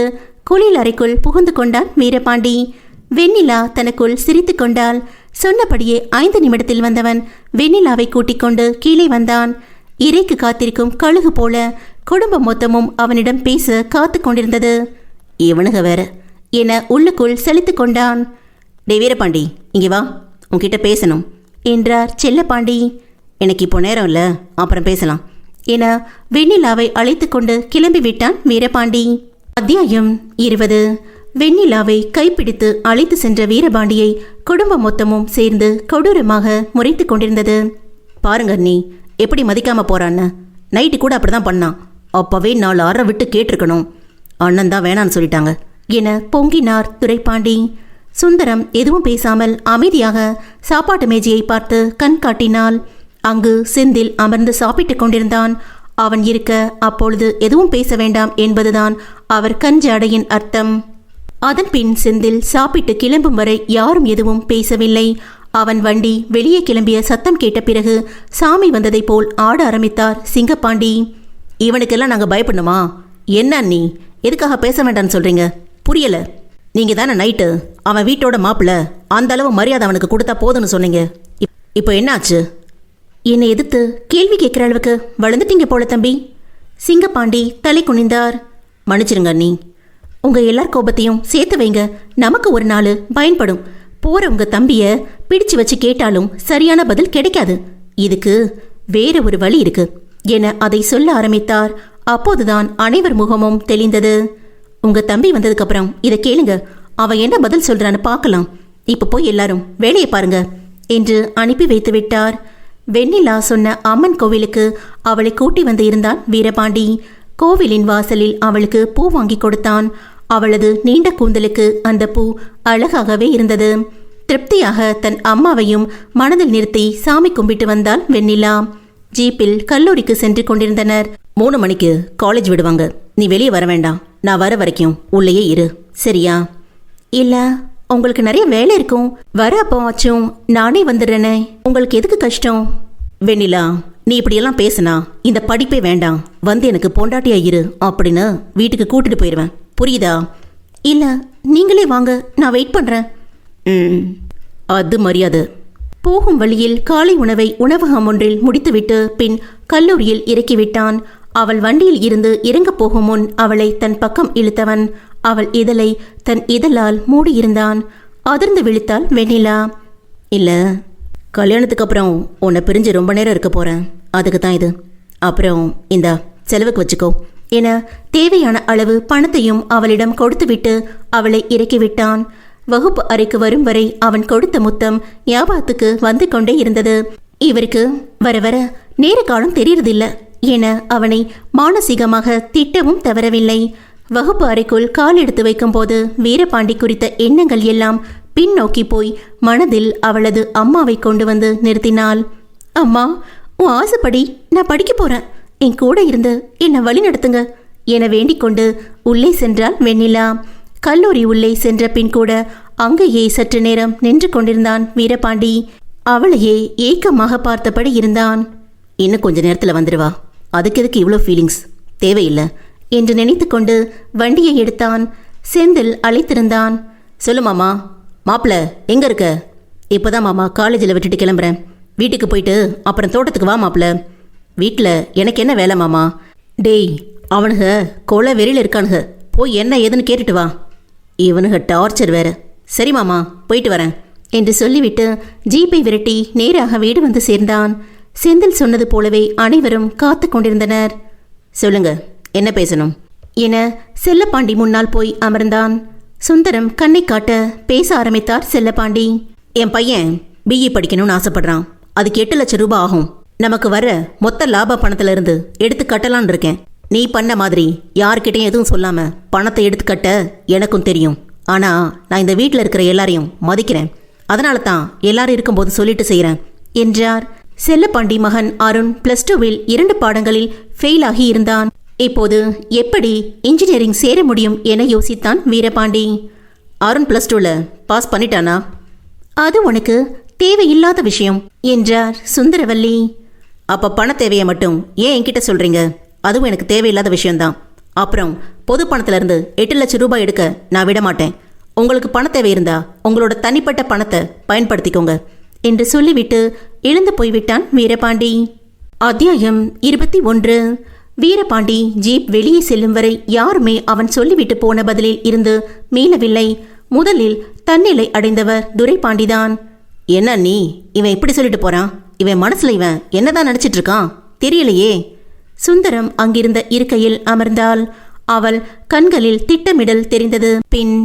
Speaker 1: குளியல் அறைக்குள் புகுந்து கொண்டான் வீரபாண்டி. வெண்ணிலா தனக்குள் சிரித்து கொண்டாள். சொன்னபடியே 5 நிமிடத்தில் வந்தவன் வெண்ணிலாவை கூட்டிக் கொண்டு கீழே வந்தான். இறைக்கு காத்திருக்கும் கழுகு போல குடும்பம் மொத்தமும் அவனிடம் பேச காத்து கொண்டிருந்தது.
Speaker 2: இவனுக வேற
Speaker 1: என உள்ளுக்குள் செலுத்து கொண்டான்.
Speaker 2: டே வீரபாண்டி, இங்கே வா, உன்கிட்ட பேசணும்
Speaker 1: என்றார் செல்லப்பாண்டி.
Speaker 2: எனக்கு இப்போ நேரம் இல்லை, அப்புறம் பேசலாம்
Speaker 1: என வெண்ணிலாவை அழைத்து கொண்டு கிளம்பி விட்டான் வீரபாண்டி. அத்தியாயம் 20. வெண்ணிலாவை கைப்பிடித்து அழைத்து சென்ற வீரபாண்டியை குடும்பம் மொத்தமும் சேர்ந்து கொடூரமாக முறைத்து கொண்டிருந்தது.
Speaker 2: பாருங்க நீ எப்படி மதிக்காம போறான்னு. நைட்டு கூட அப்படிதான் பண்ணான். அப்பவே 4 ஆற விட்டு கேட்டிருக்கணும். அண்ணன் தான் வேணான்னு சொல்லிட்டாங்க
Speaker 1: என பொங்கினார் துரைப்பாண்டி. சுந்தரம் எதுவும் பேசாமல் அமைதியாக சாப்பாட்டு மேஜையை பார்த்து கண் காட்டினாள். அங்கு செந்தில் அமர்ந்து சாப்பிட்டுக் கொண்டிருந்தான். அவன் இருக்க அப்பொழுது எதுவும் பேச வேண்டாம் என்பதுதான் அவர் கண் ஜாடையின் அர்த்தம். அதன்பின் செந்தில் சாப்பிட்டு கிளம்பும் வரை யாரும் எதுவும் பேசவில்லை. அவன் வண்டி வெளியே கிளம்பிய சத்தம் கேட்ட பிறகு சாமி வந்ததை போல் ஆட ஆரம்பித்தார் சிங்கப்பாண்டி.
Speaker 2: இவனுக்கெல்லாம் நாங்கள் பயப்படணுமா? என்ன நீ எதுக்காக பேச வேண்டாம்னு சொல்றீங்க? புரியல. நீங்க தானே நைட்டு அவன் வீட்டோட மாப்பிள்ள, அந்த அளவு மரியாதை அவனுக்கு கொடுத்தா போதுன்னு சொன்னீங்க. இப்போ என்னாச்சு?
Speaker 1: என்னை எதிர்த்து கேள்வி கேட்குற அளவுக்கு வளர்ந்துட்டீங்க போல தம்பி. சிங்கப்பாண்டி தலை குனிந்தார்.
Speaker 2: மன்னிச்சிருங்க அண்ணி.
Speaker 1: உங்க எல்லார் கோபத்தையும் சேர்த்து வைங்க, நமக்கு ஒரு நாள் பயன்படும். போற உங்க தம்பிய பிடிச்சு வச்சு கேட்டாலும் சரியான பதில் கிடைக்காது. இதுக்கு வேற ஒரு வழி இருக்கு என அதை சொல்ல ஆரம்பித்தார். அப்போதுதான் அனைவர் முகமும் தெளிந்தது. உங்க தம்பி வந்ததுக்கு அப்புறம் இதை கேளுங்க, அவன் என்ன பதில் சொல்றான்னு பார்க்கலாம். இப்ப போய் எல்லாரும் வேலையை பாருங்க என்று அனுப்பி வைத்து விட்டார். வெண்ணிலா சொன்ன அம்மன் கோவிலுக்கு அவளை கூட்டி வந்து இருந்தான் வீரபாண்டி. கோவிலின் வாசலில் அவளுக்கு பூ வாங்கி கொடுத்தான். அவளது நீண்ட கூந்தலுக்கு அந்த பூ அழகாகவே இருந்தது. திருப்தியாக தன் அம்மாவையும் மனதில் நிறுத்தி சாமி கும்பிட்டு வந்தாள் வெண்ணிலா. ஜீப்பில் கல்லூரிக்கு சென்று கொண்டிருந்தனர்.
Speaker 2: 3 மணிக்கு காலேஜ் விடுவாங்க, நீ வெளியே வர வேண்டாம். நான் வர வரைக்கும் உள்ளேயே இரு, சரியா?
Speaker 1: இல்ல, உங்களுக்கு நிறைய வேலை இருக்கும். வர அப்போ ஆச்சும் நானே வந்துடுறேனே, உங்களுக்கு எதுக்கு கஷ்டம்?
Speaker 2: வெண்ணிலா, நீ இப்படியெல்லாம் பேசுனா இந்த படிப்பே வேண்டாம், வந்து எனக்கு பொண்டாட்டியா இரு அப்படின்னு வீட்டுக்கு கூட்டிட்டு போயிடுவேன், புரியுதா?
Speaker 1: இல்ல, நீங்களே வாங்க, நான் வெயிட் பண்றேன்.
Speaker 2: அது மரியாதை.
Speaker 1: போகும் வழியில் காலை உணவை உணவகம் ஒன்றில் முடித்துவிட்டு பின் கல்லூரியில் இறக்கிவிட்டான். அவள் வண்டியில் இருந்து இறங்கப் போகும் முன் அவளை தன் பக்கம் இழுத்தவன் அவள் இதழை தன் இதழால் மூடியிருந்தான். அதிர்ந்து விழித்தாள் வெண்ணிலா.
Speaker 2: இல்ல, கல்யாணத்துக்கு அப்புறம் உன்னை பிரிஞ்சு ரொம்ப நேரம் இருக்க போகிறேன், அதுக்கு தான் இது. அப்புறம் இந்தா செலவுக்கு வச்சுக்கோ
Speaker 1: என தேவையான அளவு பணத்தையும் அவளிடம் கொடுத்துவிட்டு அவளை இறக்கிவிட்டான். வகுப்பு அறைக்கு வரும் வரை அவன் கொடுத்த முத்தம் ஞாபகத்துக்கு வந்து கொண்டே இருந்தது. இவருக்கு வர வர நேர காலம் தெரியறதில்ல என அவனை மானசீகமாக திட்டவும் தவறவில்லை. வகுப்பு அறைக்குள் கால் எடுத்து வைக்கும்போது வீரபாண்டி குறித்த எண்ணங்கள் எல்லாம் பின்னோக்கி போய் மனதில் அவளது அம்மாவை கொண்டு வந்து நிறுத்தினாள். அம்மா, உன் ஆசைப்படி நான் படிக்க போறேன், என் கூட இருந்து என்னை வழி நடத்துங்க என வேண்டிக் கொண்டு உள்ளே சென்றாள் வெண்ணிலா. கல்லூரி உள்ளே சென்ற பின் கூட அங்கேயே சற்று நேரம் நின்று கொண்டிருந்தான் வீரபாண்டி. அவளையே ஏக்கமாக பார்த்தபடி இருந்தான்.
Speaker 2: இன்னும் கொஞ்ச நேரத்தில் வந்துடுவா, அதுக்கு எதுக்கு இவ்வளோ ஃபீலிங்ஸ், தேவையில்லை
Speaker 1: என்று நினைத்து கொண்டு வண்டியை எடுத்தான். செந்தில் அழைத்திருந்தான்.
Speaker 2: சொல்லு மாமா. மாப்பிள்ள எங்கே இருக்க? இப்போதான் மாமா காலேஜில் விட்டுட்டு கிளம்புறேன், வீட்டுக்கு போயிட்டு அப்புறம் தோட்டத்துக்கு வா மாப்பிள்ள. வீட்டில் எனக்கு என்ன வேலை மாமா? டேய், அவனுங்க கொலை வெறியில் இருக்கானுங்க, போய் என்ன ஏதுன்னு கேட்டுட்டு வா. இவனுங்க டார்ச்சர் வேற. சரி மாமா, போயிட்டு வரேன்
Speaker 1: என்று சொல்லிவிட்டு ஜீப்பை விரட்டி நேராக வீடு வந்து சேர்ந்தான். செந்தில் சொன்னது போலவே அனைவரும் காத்து கொண்டிருந்தனர்.
Speaker 2: சொல்லுங்க, என்ன பேசணும்
Speaker 1: என செல்லப்பாண்டி முன்னால் போய் அமர்ந்தான். சுந்தரம் கண்ணை காட்ட பேச ஆரம்பித்தார் செல்லப்பாண்டி.
Speaker 2: என் பையன் பிஇ படிக்கணும்னு ஆசைப்படுறான், அதுக்கு 8 லட்சம் ரூபாய் ஆகும். நமக்கு வர மொத்த லாப பணத்துல இருந்து எடுத்து கட்டலான்னு இருக்கேன். நீ பண்ண மாதிரி யார்கிட்டையும் எதுவும் சொல்லாம பணத்தை எடுத்து கட்ட எனக்கும் தெரியும். ஆனா நான் இந்த வீட்டில் இருக்கிற எல்லாரையும் மதிக்கிறேன், அதனால தான் எல்லாரும் இருக்கும்போது சொல்லிட்டு செய்கிறேன்
Speaker 1: என்றார். செல்லப்பாண்டி மகன் அருண் +2வில் 2 பாடங்களில் ஃபெயில் ஆகி இருந்தான். இப்போது எப்படி இன்ஜினியரிங் சேர முடியும் என யோசித்தான் வீரபாண்டி.
Speaker 2: அருண் +2ல பாஸ் பண்ணிட்டானா?
Speaker 1: அது உனக்கு தேவையில்லாத விஷயம் என்றார் சுந்தரவல்லி.
Speaker 2: அப்ப பண தேவையை மட்டும் ஏன் என்கிட்ட சொல்றீங்க? அதுவும் எனக்கு தேவையில்லாத விஷயம்தான். அப்புறம் பொது பணத்துல இருந்து 8 லட்சம் ரூபாய் எடுக்க நான் விட மாட்டேன். உங்களுக்கு பண தேவை இருந்தா உங்களோட தனிப்பட்ட பணத்தை பயன்படுத்திக்கோங்க
Speaker 1: என்று சொல்லிவிட்டு எழுந்து போய்விட்டான் வீரபாண்டி. அத்தியாயம் 21. வீரபாண்டி ஜீப் வெளியே செல்லும் வரை யாருமே அவன் சொல்லிவிட்டு போன பதிலில் இருந்து மீளவில்லை. முதலில் தன்னிலை அடைந்தவர் துரைபாண்டிதான்.
Speaker 2: என்ன நீ, இவன் இப்படி சொல்லிட்டு போறான்? இவன் மனசுல இவன் என்னதான் நினைச்சிட்டு இருக்கான் தெரியலையே.
Speaker 1: சுந்தரம் அங்கிருந்த இருக்கையில் அமர்ந்தாள். அவள் கண்களில் திட்டமிடல் தெரிந்தது. பின்,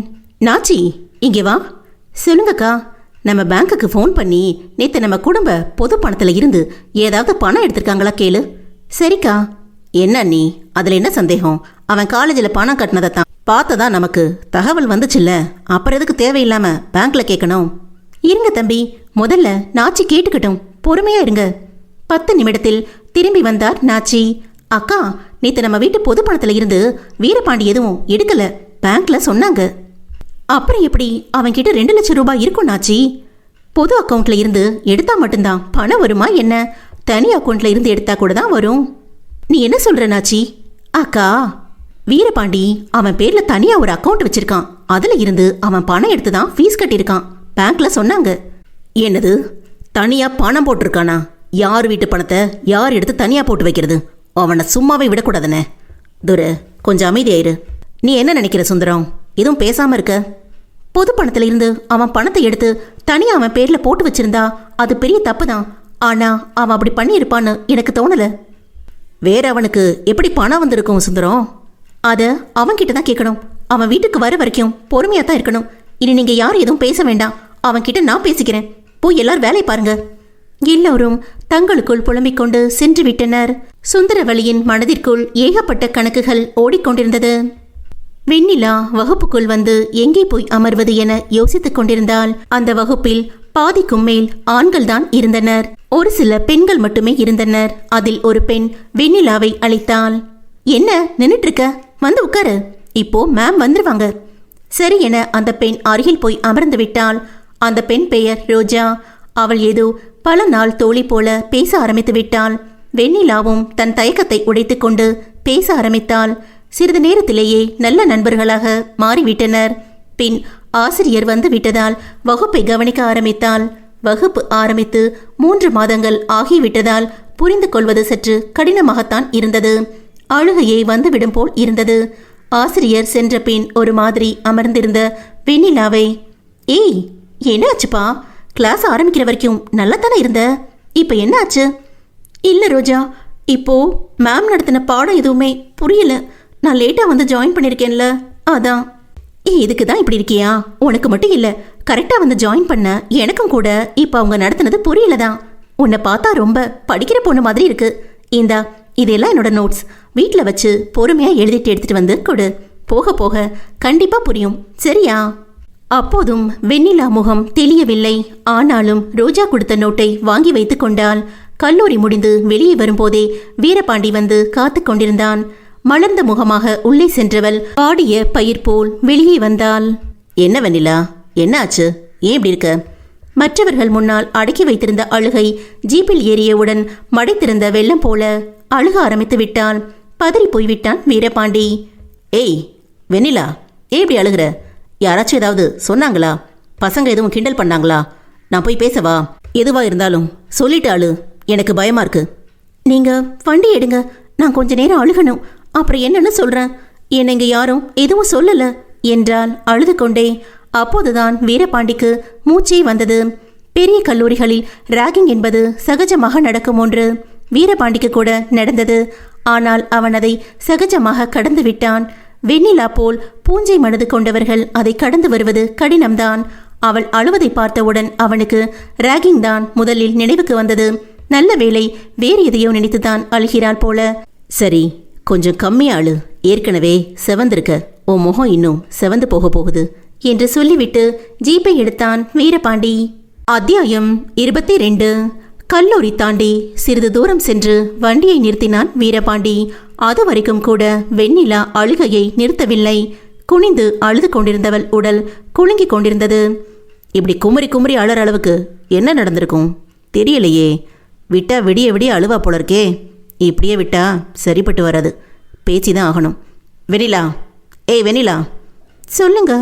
Speaker 1: நாச்சி இங்கே வா. சொல்லுங்கக்கா. நம்ம பேங்குக்கு ஃபோன் பண்ணி நேற்று நம்ம குடும்ப பொது பணத்துல இருந்து ஏதாவது பணம் எடுத்திருக்காங்களா கேளு. சரிக்கா.
Speaker 2: என்ன நீ, அதுல என்ன சந்தேகம்? அவன் காலேஜில் பணம் கட்டினதைத்தான் பார்த்ததா நமக்கு தகவல் வந்துச்சுல்ல, அப்புறம் எதுக்கு தேவையில்லாம பேங்க்ல கேட்கணும்?
Speaker 1: இருங்க தம்பி, முதல்ல நாச்சி கேட்டுக்கட்டும், பொறுமையா இருங்க. 10 நிமிடத்தில் திரும்பி வந்தார் நாச்சி. அக்கா, நேற்று நம்ம வீட்டு பொது பணத்துல இருந்து வீரபாண்டி எதுவும் எடுக்கல, பேங்க்ல சொன்னாங்க. அப்புறம் எப்படி அவன்கிட்ட 2 லட்சம் ரூபாய் இருக்கும் நாச்சி? பொது அக்கௌண்ட்ல இருந்து எடுத்தா மட்டும்தான் பணம் வருமா என்ன? தனி அக்கௌண்ட்ல இருந்து எடுத்தா கூட தான் வரும். நீ என்ன சொல்ற நாச்சி? அக்கா, வீரபாண்டி அவன் பேர்ல தனியா ஒரு அக்கௌண்ட் வச்சிருக்கான், அதுல இருந்து அவன் பணம் எடுத்துதான் ஃபீஸ் கட்டியிருக்கான், பேங்க்ல சொன்னாங்க.
Speaker 2: என்னது, தனியா பணம் போட்டிருக்கானா? யார் வீட்டு பணத்தை யார் எடுத்து தனியா போட்டு வைக்கிறது? அவனை சும்மாவே விடக்கூடாதுன்னு. துரை, கொஞ்சம் அமைதியாயிரு. நீ என்ன நினைக்கிற சுந்தரம்? எதுவும் பேசாம இருக்க?
Speaker 1: பொது பணத்துல இருந்து அவன் பணத்தை எடுத்து தனியா அவன் பேர்ல போட்டு வச்சிருந்தா அது பெரிய தப்பு தான். ஆனா அவன் அப்படி பண்ணியிருப்பான்னு எனக்கு தோணல.
Speaker 2: வேற அவனுக்கு எப்படி பணம் வந்திருக்கும் சுந்தரம்?
Speaker 1: அத அவன்கிட்ட தான் கேட்கணும். அவன் வீட்டுக்கு வர வரைக்கும் பொறுமையா தான் இருக்கணும். இனி நீங்க யாரும் எதுவும் பேச வேண்டாம், அவன்கிட்ட நான் பேசிக்கிறேன். போய் எல்லாரும் வேலை பாருங்க. எல்லோரும் தங்களுக்குள் புலம்பிக் கொண்டு சென்று விட்டனர். சுந்தரவல்லியின் மனதிற்குள் ஏகப்பட்ட கணக்குகள் ஓடிக்கொண்டிருந்தது. வெண்ணிலா வகுப்புக்குள் வந்து எங்கே போய் அமர்வது என யோசித்துக் கொண்டிருந்தால் அந்த வகுப்பில் பாதிக்கும் மேல் ஆண்கள் தான் இருந்தனர். ஒரு சில பெண்கள் மட்டுமே இருந்தனர். அதில் ஒரு பெண் வெண்ணிலாவை அழைத்தாள். என்ன நின்னுட்டு இருக்க? வந்து உட்காரு, இப்போ மேம் வந்துருவாங்க. சரி என அந்த பெண் அருகில் போய் அமர்ந்து விட்டாள். அந்த பெண் பெயர் ரோஜா. அவள் ஏதோ பல நாள் தோழி போல பேச ஆரம்பித்து விட்டாள். வெண்ணிலாவும் தன் தயக்கத்தை உடைத்து கொண்டு பேச ஆரம்பித்தாள். சிறிது நேரத்திலேயே நல்ல நண்பர்களாக மாறிவிட்டனர். பின் ஆசிரியர் வந்து விட்டதால் வகுப்பை கவனிக்க ஆரம்பித்தாள். வகுப்பு ஆரம்பித்து 3 மாதங்கள் ஆகிவிட்டதால் புரிந்து கொள்வது சற்று கடினமாகத்தான் இருந்தது. அழுகையை வந்துவிடும் போல் இருந்தது. ஆசிரியர் சென்ற பின் ஒரு மாதிரி அமர்ந்திருந்த வெண்ணிலாவை, ஏய் என்னாச்சுப்பா,
Speaker 2: கிளாஸ் ஆரம்பிக்கிற வரைக்கும் நல்லா தானே இருந்த, இப்போ என்ன ஆச்சு?
Speaker 1: இல்லை ரோஜா, இப்போ மேம் நடத்தின பாடம் எதுவுமே புரியல. நான் லேட்டாக வந்து ஜாயின் பண்ணியிருக்கேன்ல, அதான்.
Speaker 2: இதுக்கு தான் இப்படி இருக்கியா? உனக்கு மட்டும் இல்லை, கரெக்டாக வந்து ஜாயின் பண்ண எனக்கும் கூட இப்போ அவங்க நடத்தினது புரியல தான். உன்னை பார்த்தா ரொம்ப படிக்கிற பொண்ணு மாதிரி இருக்கு. இந்தா, இதெல்லாம் என்னோட நோட்ஸ். வீட்டில் வச்சு பொறுமையாக எழுதிட்டு எடுத்துகிட்டு வந்து கொடு. போக போக கண்டிப்பாக புரியும், சரியா? அப்போதும் வெண்ணிலா முகம் தெளியவில்லை. ஆனாலும் ரோஜா கொடுத்த நோட்டை வாங்கி வைத்து கொண்டாள். கல்லூரி முடிந்து வெளியே வரும்போதே வீரபாண்டி வந்து காத்து கொண்டிருந்தான். மலர்ந்த முகமாக உள்ளே சென்றவள் பாடிய பயிர் போல் வெளியே வந்தாள். என்ன வெண்ணிலா, என்ன ஆச்சு? ஏன் இப்படி இருக்க? மற்றவர்கள் முன்னால் அடக்கி வைத்திருந்த அழுகை ஜீப்பில் ஏறியவுடன் மடைத்திருந்த வெள்ளம் போல அழுக ஆரம்பித்து விட்டாள். பதறி போய்விட்டான் வீரபாண்டி. ஏய் வெண்ணிலா, ஏன் இப்படி அழுகிற? யாராச்சும் ஏதாவது சொன்னாங்களா? பசங்க எதுவும் கிண்டல் பண்ணாங்களா? நான் போய் பேசவா? எதுவா இருந்தாலும் சொல்லிட்டு அழு, எனக்கு பயமா இருக்கு.
Speaker 1: நீங்க வண்டி எடுங்க, நான் கொஞ்ச நேரம் அழுகணும், அப்புறம் என்னன்னு சொல்றேன். என்னை இங்க யாரும் எதுவும் சொல்லல என்றால் அழுது கொண்டே. அப்போதுதான் வீரபாண்டிக்கு மூச்சே வந்தது. பெரிய கல்லூரிகளில் ராகிங் என்பது சகஜமாக நடக்கும் ஒன்று. வீரபாண்டிக்கு கூட நடந்தது. ஆனால் அவன் அதை சகஜமாக கடந்து விட்டான். வெண்ணிலா போல் பூஞ்சை மனது கொண்டவர்கள் அதை கடந்து வருவது கடினம்தான். அவள் அழுவதை பார்த்தவுடன் அவனுக்கு ராகிங் தான் முதலில் நினைவுக்கு வந்தது. நல்ல வேளை வேறு எதையோ நினைத்துதான் அழுகிறாள் போல.
Speaker 2: சரி, கொஞ்சம் கம்மியா அழு, ஏற்கனவே செவந்திருக்க, உன் முகம் இன்னும் செவந்து போக போகுது
Speaker 1: என்று சொல்லிவிட்டு ஜீப்பை எடுத்தான் வீரபாண்டி. அத்தியாயம் 22. கல்லூரி தாண்டி சிறிது தூரம் சென்று வண்டியை நிறுத்தினான் வீரபாண்டி. அது வரைக்கும் கூட வெண்ணிலா அழுகையை நிறுத்தவில்லை. குனிந்து அழுது கொண்டிருந்தவள் உடல் குலுங்கி கொண்டிருந்தது.
Speaker 2: இப்படி குமரி குமரி அழற அளவுக்கு என்ன நடந்திருக்கும் தெரியலையே. விட்டா விடிய விடிய அழுவா போல இருக்கே. இப்படியே விட்டா சரிப்பட்டு வராது, பேச்சிதான் ஆகணும். வெண்ணிலா, ஏய் வெண்ணிலா.
Speaker 1: சொல்லுங்க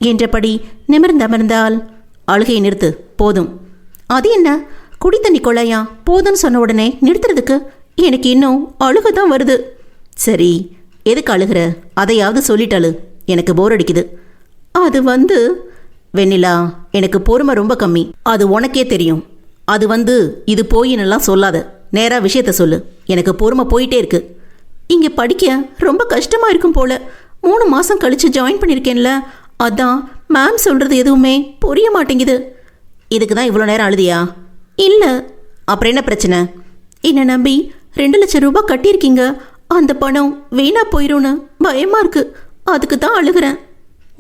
Speaker 1: என்றபடி நிமிர்ந்தமர்ந்தாள்.
Speaker 2: அழுகையை நிறுத்து, போதும்.
Speaker 1: அது என்ன, குடி தண்ணி கொள்ளையா? போதும்னு சொன்ன உடனே நிறுத்துறதுக்கு எனக்கு இன்னும் அழுக தான் வருது.
Speaker 2: சரி, எதுக்கு அழுகிற? அதையாவது சொல்லிட்டாளு, எனக்கு போர் அடிக்குது.
Speaker 1: அது வந்து
Speaker 2: வெண்ணிலா, எனக்கு பொறுமை ரொம்ப கம்மி, அது உனக்கே தெரியும். அது இது போயின்னெல்லாம் சொல்லாத, நேராக விஷயத்த சொல்லு. எனக்கு பொறுமை போயிட்டே இருக்கு.
Speaker 1: இங்கே படிக்க ரொம்ப கஷ்டமா இருக்கும் போல. 3 மாதம் கழிச்சு ஜாயின் பண்ணியிருக்கேன்ல, அதான் மேம் சொல்றது எதுவுமே புரிய மாட்டேங்குது.
Speaker 2: இதுக்கு தான் இவ்வளோ நேரம் அழுதியா?
Speaker 1: இல்லை.
Speaker 2: அப்புறம் என்ன பிரச்சனை?
Speaker 1: என்னை நம்பி 2 லட்சம் ரூபாய் கட்டியிருக்கீங்க, அந்த பணம் வீணா போயிரும்னு பயமா இருக்கு, அதுக்கு தான் அழுகிறேன்.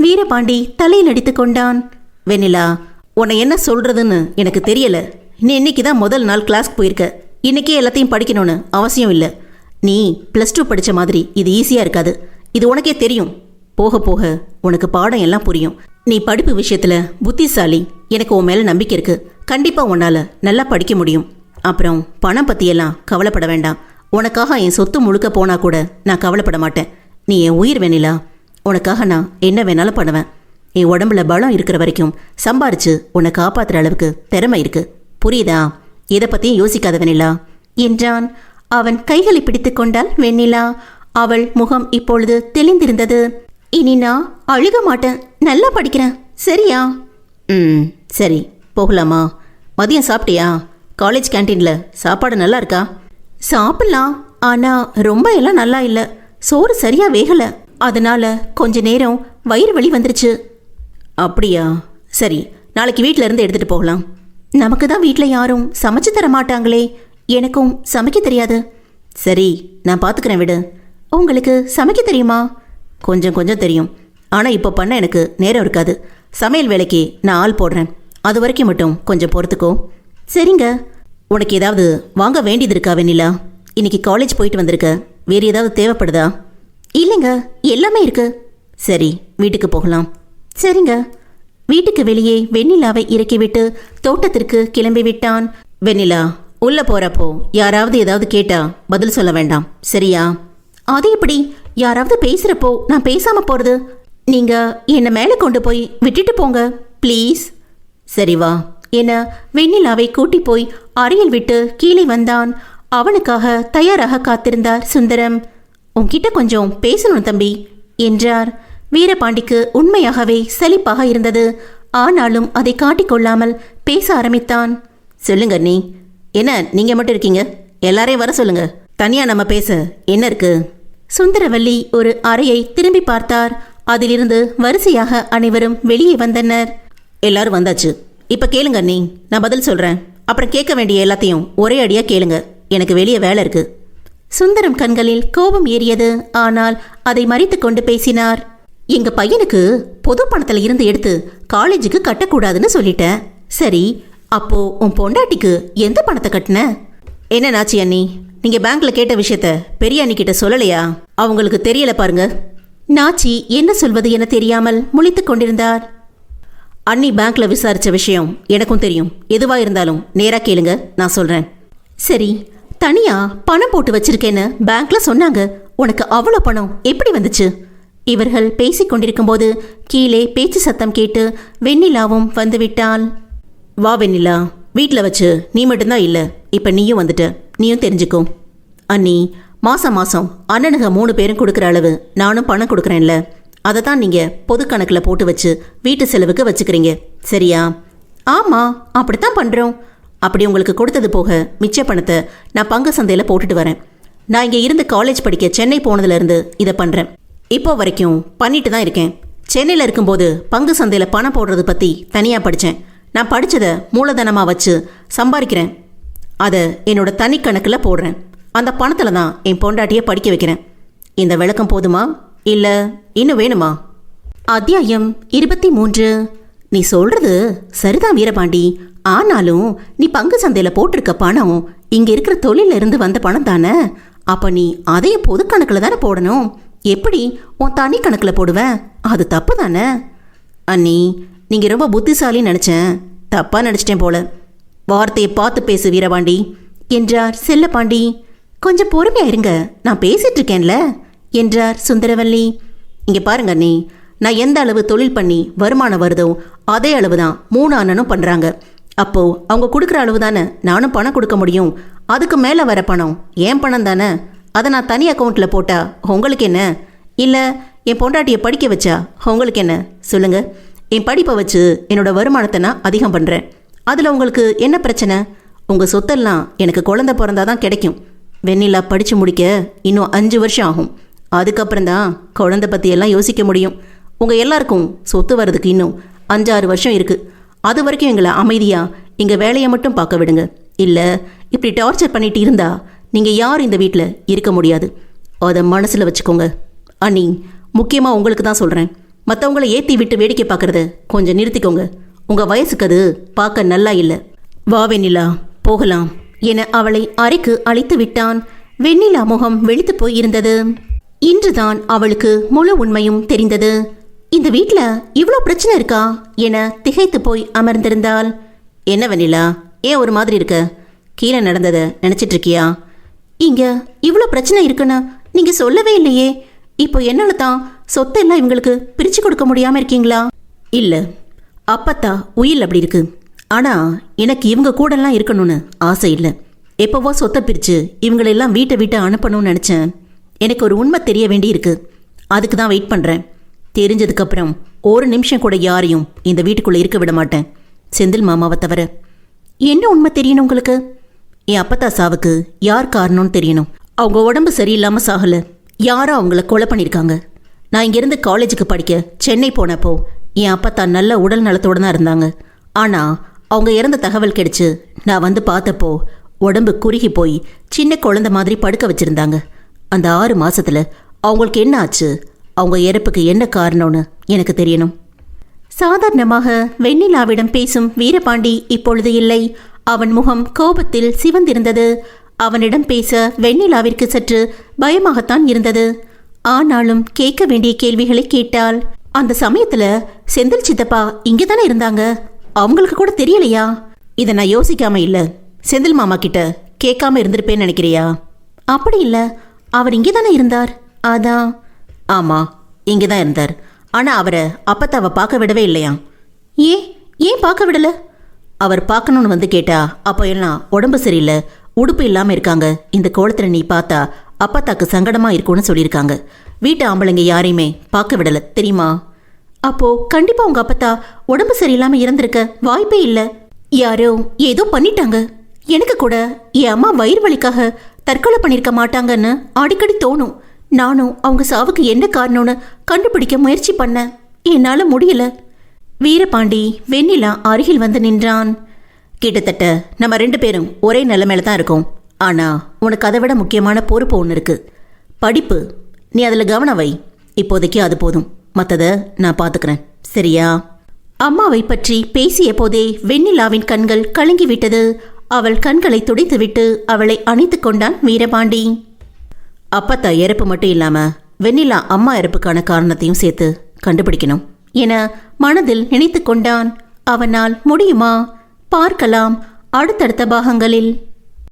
Speaker 1: வீரபாண்டி தலையில் அடித்து கொண்டான்.
Speaker 2: வெண்ணிலா, உன்னை என்ன சொல்றதுன்னு எனக்கு தெரியல. நீ இன்னைக்கு தான் முதல் நாள் கிளாஸ்க்கு போயிருக்க. இன்னைக்கே எல்லாத்தையும் படிக்கணும்னு அவசியம் இல்லை. நீ +2 படித்த மாதிரி இது ஈஸியாக இருக்காது, இது உனக்கே தெரியும். போக போக உனக்கு பாடம் எல்லாம் புரியும். நீ படிப்பு விஷயத்தில் புத்திசாலி, எனக்கு உன் மேலே நம்பிக்கை இருக்கு. கண்டிப்பாக உன்னால் நல்லா படிக்க முடியும். அப்புறம் பணம் பற்றியெல்லாம் கவலைப்பட வேண்டாம். உனக்காக என் சொத்து முழுக்க போனா கூட நான் கவலைப்பட மாட்டேன். நீ என் உயிர் வெண்ணிலா. உனக்காக நான் என்ன வேணாலும் பண்ணுவேன். என் உடம்புல பலம் இருக்கிற வரைக்கும் சம்பாரிச்சு உன்னை காப்பாற்றுற அளவுக்கு திறமை இருக்கு, புரியுதா? இதை பற்றியும் யோசிக்காத வெண்ணிலா
Speaker 1: என்றான். அவன் கைகளை பிடித்து கொண்டாள் வெண்ணிலா. அவள் முகம் இப்பொழுது தெளிந்திருந்தது. இனி நான் அழுக மாட்டேன், நல்லா படிக்கிறேன், சரியா?
Speaker 2: சரி, போகலாமா? மதியம் சாப்பிட்டியா? காலேஜ் கேன்டீனில் சாப்பாடு நல்லா இருக்கா?
Speaker 1: சாப்பிடலாம், ஆனால் ரொம்ப எல்லாம் நல்லா இல்லை. சோறு சரியா வேகலை, அதனால கொஞ்ச நேரம் வயிறு வலி வந்துருச்சு.
Speaker 2: அப்படியா? சரி, நாளைக்கு வீட்டில் இருந்து எடுத்துகிட்டு போகலாம்.
Speaker 1: நமக்கு தான் வீட்டில் யாரும் சமைச்சு தர மாட்டாங்களே, எனக்கும் சமைக்க தெரியாது.
Speaker 2: சரி, நான் பார்த்துக்கிறேன், விடு.
Speaker 1: உங்களுக்கு சமைக்க தெரியுமா?
Speaker 2: கொஞ்சம் கொஞ்சம் தெரியும், ஆனால் இப்போ பண்ண எனக்கு நேரம் இருக்காது. சமையல் வேலைக்கு நான் ஆள் போடுறேன், அது வரைக்கும் மட்டும் கொஞ்சம் பொறுத்துக்கோ.
Speaker 1: சரிங்க.
Speaker 2: உனக்கு ஏதாவது வாங்க வேண்டியது இருக்கா வெண்ணிலா? இன்னைக்கு காலேஜ் போயிட்டு வந்திருக்க, வேறு ஏதாவது தேவைப்படுதா?
Speaker 1: இல்லைங்க, எல்லாமே இருக்கு.
Speaker 2: சரி, வீட்டுக்கு போகலாம்.
Speaker 1: சரிங்க. வீட்டுக்கு வெளியே வெண்ணிலாவை இறக்கிவிட்டு தோட்டத்திற்கு கிளம்பி விட்டான்.
Speaker 2: வெண்ணிலா, உள்ள போறப்போ யாராவது ஏதாவது கேட்டா பதில் சொல்ல வேண்டாம், சரியா?
Speaker 1: அது எப்படி? யாராவது பேசுறப்போ நான் பேசாம போறது? நீங்க என்னை மேலே கொண்டு போய் விட்டுட்டு போங்க ப்ளீஸ்.
Speaker 2: சரி வா.
Speaker 1: என வெண்ணிலாவை கூட்டி போய் அறையில் விட்டு கீழே வந்தான். அவனுக்காக தயாராக காத்திருந்தார் சுந்தரம். உன்கிட்ட கொஞ்சம் பேசணும் தம்பி என்றார். வீரபாண்டிக்கு உண்மையாகவே சலிப்பாக இருந்தது. ஆனாலும் அதை காட்டிக்கொள்ளாமல் பேச ஆரம்பித்தான்.
Speaker 2: சொல்லுங்க அண்ணி. என்ன நீங்கள் மட்டும் இருக்கீங்க? எல்லாரையும் வர சொல்லுங்க. தனியாக நம்ம பேச என்ன இருக்கு?
Speaker 1: சுந்தரவல்லி ஒரு அறையை திரும்பி பார்த்தார். அதிலிருந்து வரிசையாக அனைவரும் வெளியே வந்தனர்.
Speaker 2: எல்லாரும் வந்தாச்சு. இப்போ கேளுங்க அண்ணி, நான் பதில் சொல்கிறேன். அப்புறம் கேட்க வேண்டிய எல்லாத்தையும் ஒரே அடியாக கேளுங்க. எனக்கு வெளியே வேலை இருக்கு.
Speaker 1: சுந்தரம் கண்களில் கோபம் ஏறியது. ஆனால் அதை மறைத்து கொண்டு பேசினார். எங்க பையனுக்கு பொது பணத்துல இருந்து எடுத்து காலேஜுக்கு கட்டக்கூடாதுன்னு சொல்லிட்டேன். சரி, அப்போ உன் பொண்டாட்டிக்கு எந்த பணத்தை கட்டின?
Speaker 2: என்ன நாச்சி அண்ணி, நீங்கள் பேங்க்ல கேட்ட விஷயத்த பெரிய அண்ணி கிட்ட சொல்லலையா? அவங்களுக்கு தெரியல பாருங்க.
Speaker 1: நாச்சி என்ன சொல்வது என தெரியாமல் முழித்துக் கொண்டிருந்தார்.
Speaker 2: அண்ணி பேங்க்ல விசாரிச்ச விஷயம் எனக்கும் தெரியும். எதுவா இருந்தாலும் நேரா கேளுங்க, நான் சொல்றேன்.
Speaker 1: சரி, தனியா பணம் போட்டு வச்சிருக்கேன்னு பேங்க்ல சொன்னாங்க. உனக்கு அவ்வளோ பணம் எப்படி வந்துச்சு? இவர்கள் பேசிக் கொண்டிருக்கும் போது கீழே பேச்சு சத்தம் கேட்டு வெண்ணிலாவும் வந்துவிட்டாள்.
Speaker 2: வா வெண்ணிலா, வீட்டில் வச்சு நீ மட்டும்தான் இல்லை, இப்போ நீயும் வந்துட்ட. நீயும் தெரிஞ்சுக்கோ. அண்ணி, மாதம் மாதம் அண்ணனுங்க 3 பேரும் கொடுக்குற அளவு நானும் பணம் கொடுக்குறேன்ல, அதை தான் நீங்கள் பொது கணக்கில் போட்டு வச்சு வீட்டு செலவுக்கு வச்சுக்கிறீங்க, சரியா?
Speaker 1: ஆமாம், அப்படித்தான் பண்ணுறோம்.
Speaker 2: அப்படி உங்களுக்கு கொடுத்தது போக மிச்ச பணத்தை நான் பங்கு சந்தையில் போட்டுட்டு வரேன். நான் இங்கே இருந்து காலேஜ் படிக்க சென்னை போனதுலேருந்து இதை பண்ணுறேன். இப்போ வரைக்கும் பண்ணிட்டு தான் இருக்கேன். சென்னையில் இருக்கும்போது பங்கு சந்தையில் பணம் போடுறது பற்றி தனியாக படித்தேன். நான் படித்ததை மூலதனமாக வச்சு சம்பாதிக்கிறேன். அதை என்னோட தனி கணக்கில் போடுறேன். அந்த பணத்தில் தான் என் பொண்டாட்டியை படிக்க வைக்கிறேன். இந்த விளக்கம் போதுமா, இல்லை இன்னும் வேணுமா?
Speaker 1: அத்தியாயம் 23.
Speaker 2: நீ சொல்கிறது சரிதான் வீரபாண்டி. ஆனாலும் நீ பங்கு சந்தையில் போட்டிருக்க பணம் இங்கே இருக்கிற தொழில இருந்து வந்த பணம் தானே. அப்போ நீ அதையும் பொது கணக்கில் தானே போடணும். எப்படி உன் தனி கணக்கில் போடுவேன்? அது தப்பு தானே? அண்ணி, நீங்கள் ரொம்ப புத்திசாலின்னு நினச்சேன். தப்பாக நினச்சிட்டேன் போல. வார்த்தையை பார்த்து பேசு வீரபாண்டி
Speaker 1: என்றார் செல்லப்பாண்டி. கொஞ்சம் பொறுமையா இருங்க, நான் பேசிட்டு இருக்கேன்ல என்றார் சுந்தரவல்லி.
Speaker 2: இங்கே பாருங்க அண்ணி, நான் எந்த அளவு தொழில் பண்ணி வருமானம் வருதோ அதே அளவு தான் 3 அண்ணனும் பண்ணுறாங்க. அப்போது அவங்க கொடுக்குற அளவு தானே நானும் பணம் கொடுக்க முடியும். அதுக்கு மேலே வர பணம் ஏன் பணம் தானே. அதை நான் தனி அக்கௌண்ட்டில் போட்டால் உங்களுக்கு என்ன? இல்லை என் பொண்டாட்டியை படிக்க வச்சா உங்களுக்கு என்ன? சொல்லுங்கள். என் படிப்பை வச்சு என்னோடய வருமானத்தை நான் அதிகம் பண்ணுறேன். அதில் உங்களுக்கு என்ன பிரச்சனை? உங்கள் சொத்தெல்லாம் எனக்கு குழந்தை பிறந்தாதான் கிடைக்கும். வெண்ணிலா படித்து முடிக்க இன்னும் 5 வருஷம் ஆகும். அதுக்கப்புறம் தான் குழந்தை பற்றியெல்லாம் யோசிக்க முடியும். உங்கள் எல்லாருக்கும் சொத்து வர்றதுக்கு இன்னும் 5-6 வருஷம் இருக்குது. அது வரைக்கும் எங்களை அமைதியாக எங்கள் வேலையை மட்டும் பார்க்க விடுங்க. இல்லை இப்படி டார்ச்சர் பண்ணிட்டு இருந்தா நீங்கள் யாரும் இந்த வீட்டில் இருக்க முடியாது. அதை மனசில் வச்சுக்கோங்க. அண்ணி, முக்கியமாக உங்களுக்கு தான் சொல்கிறேன். மற்றவங்கள ஏற்றி விட்டு வேடிக்கை பார்க்குறத கொஞ்சம் நிறுத்திக்கோங்க. உங்கள் வயசுக்கு அது பார்க்க நல்லா இல்லை. வா வெண்ணிலா, போகலாம்
Speaker 1: என அவளை அறைக்கு அழைத்து விட்டான். வெண்ணிலா முகம் வெளுத்து போய் இருந்தது. இன்றுதான் அவளுக்கு முழு உண்மையும் தெரிந்தது. இந்த வீட்டில் இவ்வளோ பிரச்சனை இருக்கா என திகைத்து போய் அமர்ந்திருந்தாள்.
Speaker 2: என்ன வெண்ணிலா, ஏன் ஒரு மாதிரி இருக்க? கீழே நடந்ததை நினச்சிட்டு இருக்கியா?
Speaker 1: இங்க இவ்வளோ பிரச்சனை இருக்குன்னு நீங்க சொல்லவே இல்லையே. இப்போ என்னால தான் சொத்தெல்லாம் இவங்களுக்கு பிரிச்சு கொடுக்க முடியாம இருக்கீங்களா?
Speaker 2: இல்லை, அப்பத்தா உயில் அப்படி இருக்கு. ஆனால் எனக்கு இவங்க கூடலாம் இருக்கணும்னு ஆசை இல்லை. எப்போவோ சொத்தை பிரித்து இவங்களெல்லாம் வீட்டை விட்டு அனுப்பணும்னு நினச்சேன். எனக்கு ஒரு உண்மை தெரிய வேண்டி இருக்கு. அதுக்கு தான் வெயிட் பண்ணுறேன். தெரிஞ்சதுக்கப்புறம் ஒரு நிமிஷம் கூட யாரையும் இந்த வீட்டுக்குள்ளே இருக்க விட மாட்டேன், செந்தில் மாமாவை தவிர.
Speaker 1: என்ன உண்மை தெரியணும் உங்களுக்கு?
Speaker 2: என் அப்பத்தா சாவுக்கு யார் காரணம்னு தெரியணும். அவங்க உடம்பு சரியில்லாமல் சாகலை, யாரோ அவங்கள கொலை பண்ணியிருக்காங்க. நான் இங்கேருந்து காலேஜுக்கு படிக்க சென்னை போனப்போ என் அப்பத்தா நல்ல உடல் நலத்தோடு தான் இருந்தாங்க. ஆனால் அவங்க இறந்த தகவல் கிடைச்சு நான் வந்து பார்த்தப்போ உடம்பு குறுகி போய் சின்ன குழந்தை மாதிரி படுக்க வச்சுருந்தாங்க. அந்த 6 மாதத்தில் அவங்களுக்கு என்ன ஆச்சு, அவங்க இறப்புக்கு என்ன காரணம்னு எனக்கு தெரியணும்.
Speaker 1: சாதாரணமாக வெண்ணிலாவிடம் பேசும் வீரபாண்டி இப்பொழுது இல்லை. அவன் முகம் கோபத்தில் சிவந்திருந்தது. அவனிடம் பேச வெண்ணிலாவிற்கு சற்று பயமாகத்தான் இருந்தது. ஆனாலும் கேட்க வேண்டிய கேள்விகளை கேட்டாள். அந்த சமயத்துல செந்தில் சித்தப்பா இங்கே தானே இருந்தாங்க, அவங்களுக்கு கூட தெரியலையா?
Speaker 2: இதை நான் யோசிக்காம இல்லை. செந்தில் மாமா கிட்ட கேட்காம இருந்திருப்பேன்னு நினைக்கிறியா?
Speaker 1: அப்படி இல்லை, அவர் இங்கே தானே இருந்தார். அதான்.
Speaker 2: ஆமாம், இங்கே தான் இருந்தார். ஆனால் அவரை அப்பத்தாவை பார்க்க விடவே இல்லையா?
Speaker 1: ஏன் பார்க்க விடலை?
Speaker 2: அவர் பார்க்கணுன்னு வந்து கேட்டா அப்போ எல்லாம் உடம்பு சரியில்லை, உடுப்பு இல்லாமல் இருக்காங்க, இந்த கோலத்தில் நீ பார்த்தா அப்பத்தாக்கு சங்கடமாக இருக்கும்னு சொல்லியிருக்காங்க. வீட்டு ஆம்பளைங்க யாரையுமே பார்க்க விடலை, தெரியுமா?
Speaker 1: அப்போ கண்டிப்பாக உங்கள் அப்பத்தா உடம்பு சரியில்லாமல் இறந்திருக்க வாய்ப்பே இல்லை. யாரோ ஏதோ பண்ணிட்டாங்க. எனக்கு கூட என் அம்மா வயிறு வலிக்காக தற்கொலை பண்ணியிருக்க மாட்டாங்கன்னு அடிக்கடி தோணும். நானும் அவங்க சாவுக்கு என்ன காரணம்னு கண்டுபிடிக்க முயற்சி பண்ணேன். என்னால முடியல. வீரபாண்டி வெண்ணிலா அருகில் வந்து நின்றான்.
Speaker 2: கிட்டத்தட்ட நம்ம 2 பேரும் ஒரே நிலைமையில தான் இருக்கோம். ஆனால் உனக்கு அதை விட முக்கியமான பொறுப்பு ஒன்று இருக்குது. படிப்பு. நீ அதில் கவனம் வை. இப்போதைக்கு அது போதும். மற்றதை நான் பார்த்துக்கிறேன். சரியா?
Speaker 1: அம்மாவை பற்றி பேசிய போதே வெண்ணிலாவின் கண்கள் கலங்கிவிட்டது. அவள் கண்களை துடைத்துவிட்டு அவளை அணைத்து கொண்டான் வீரபாண்டி.
Speaker 2: அப்பத்தா இறப்பு மட்டும் இல்லாமல் வெண்ணிலா அம்மா இறப்புக்கான காரணத்தையும் சேர்த்து கண்டுபிடிக்கணும்
Speaker 1: என மனதில் நினைத்து கொண்டான். அவனால் முடியுமா? பார்க்கலாம் அடுத்தடுத்த பாகங்களில்.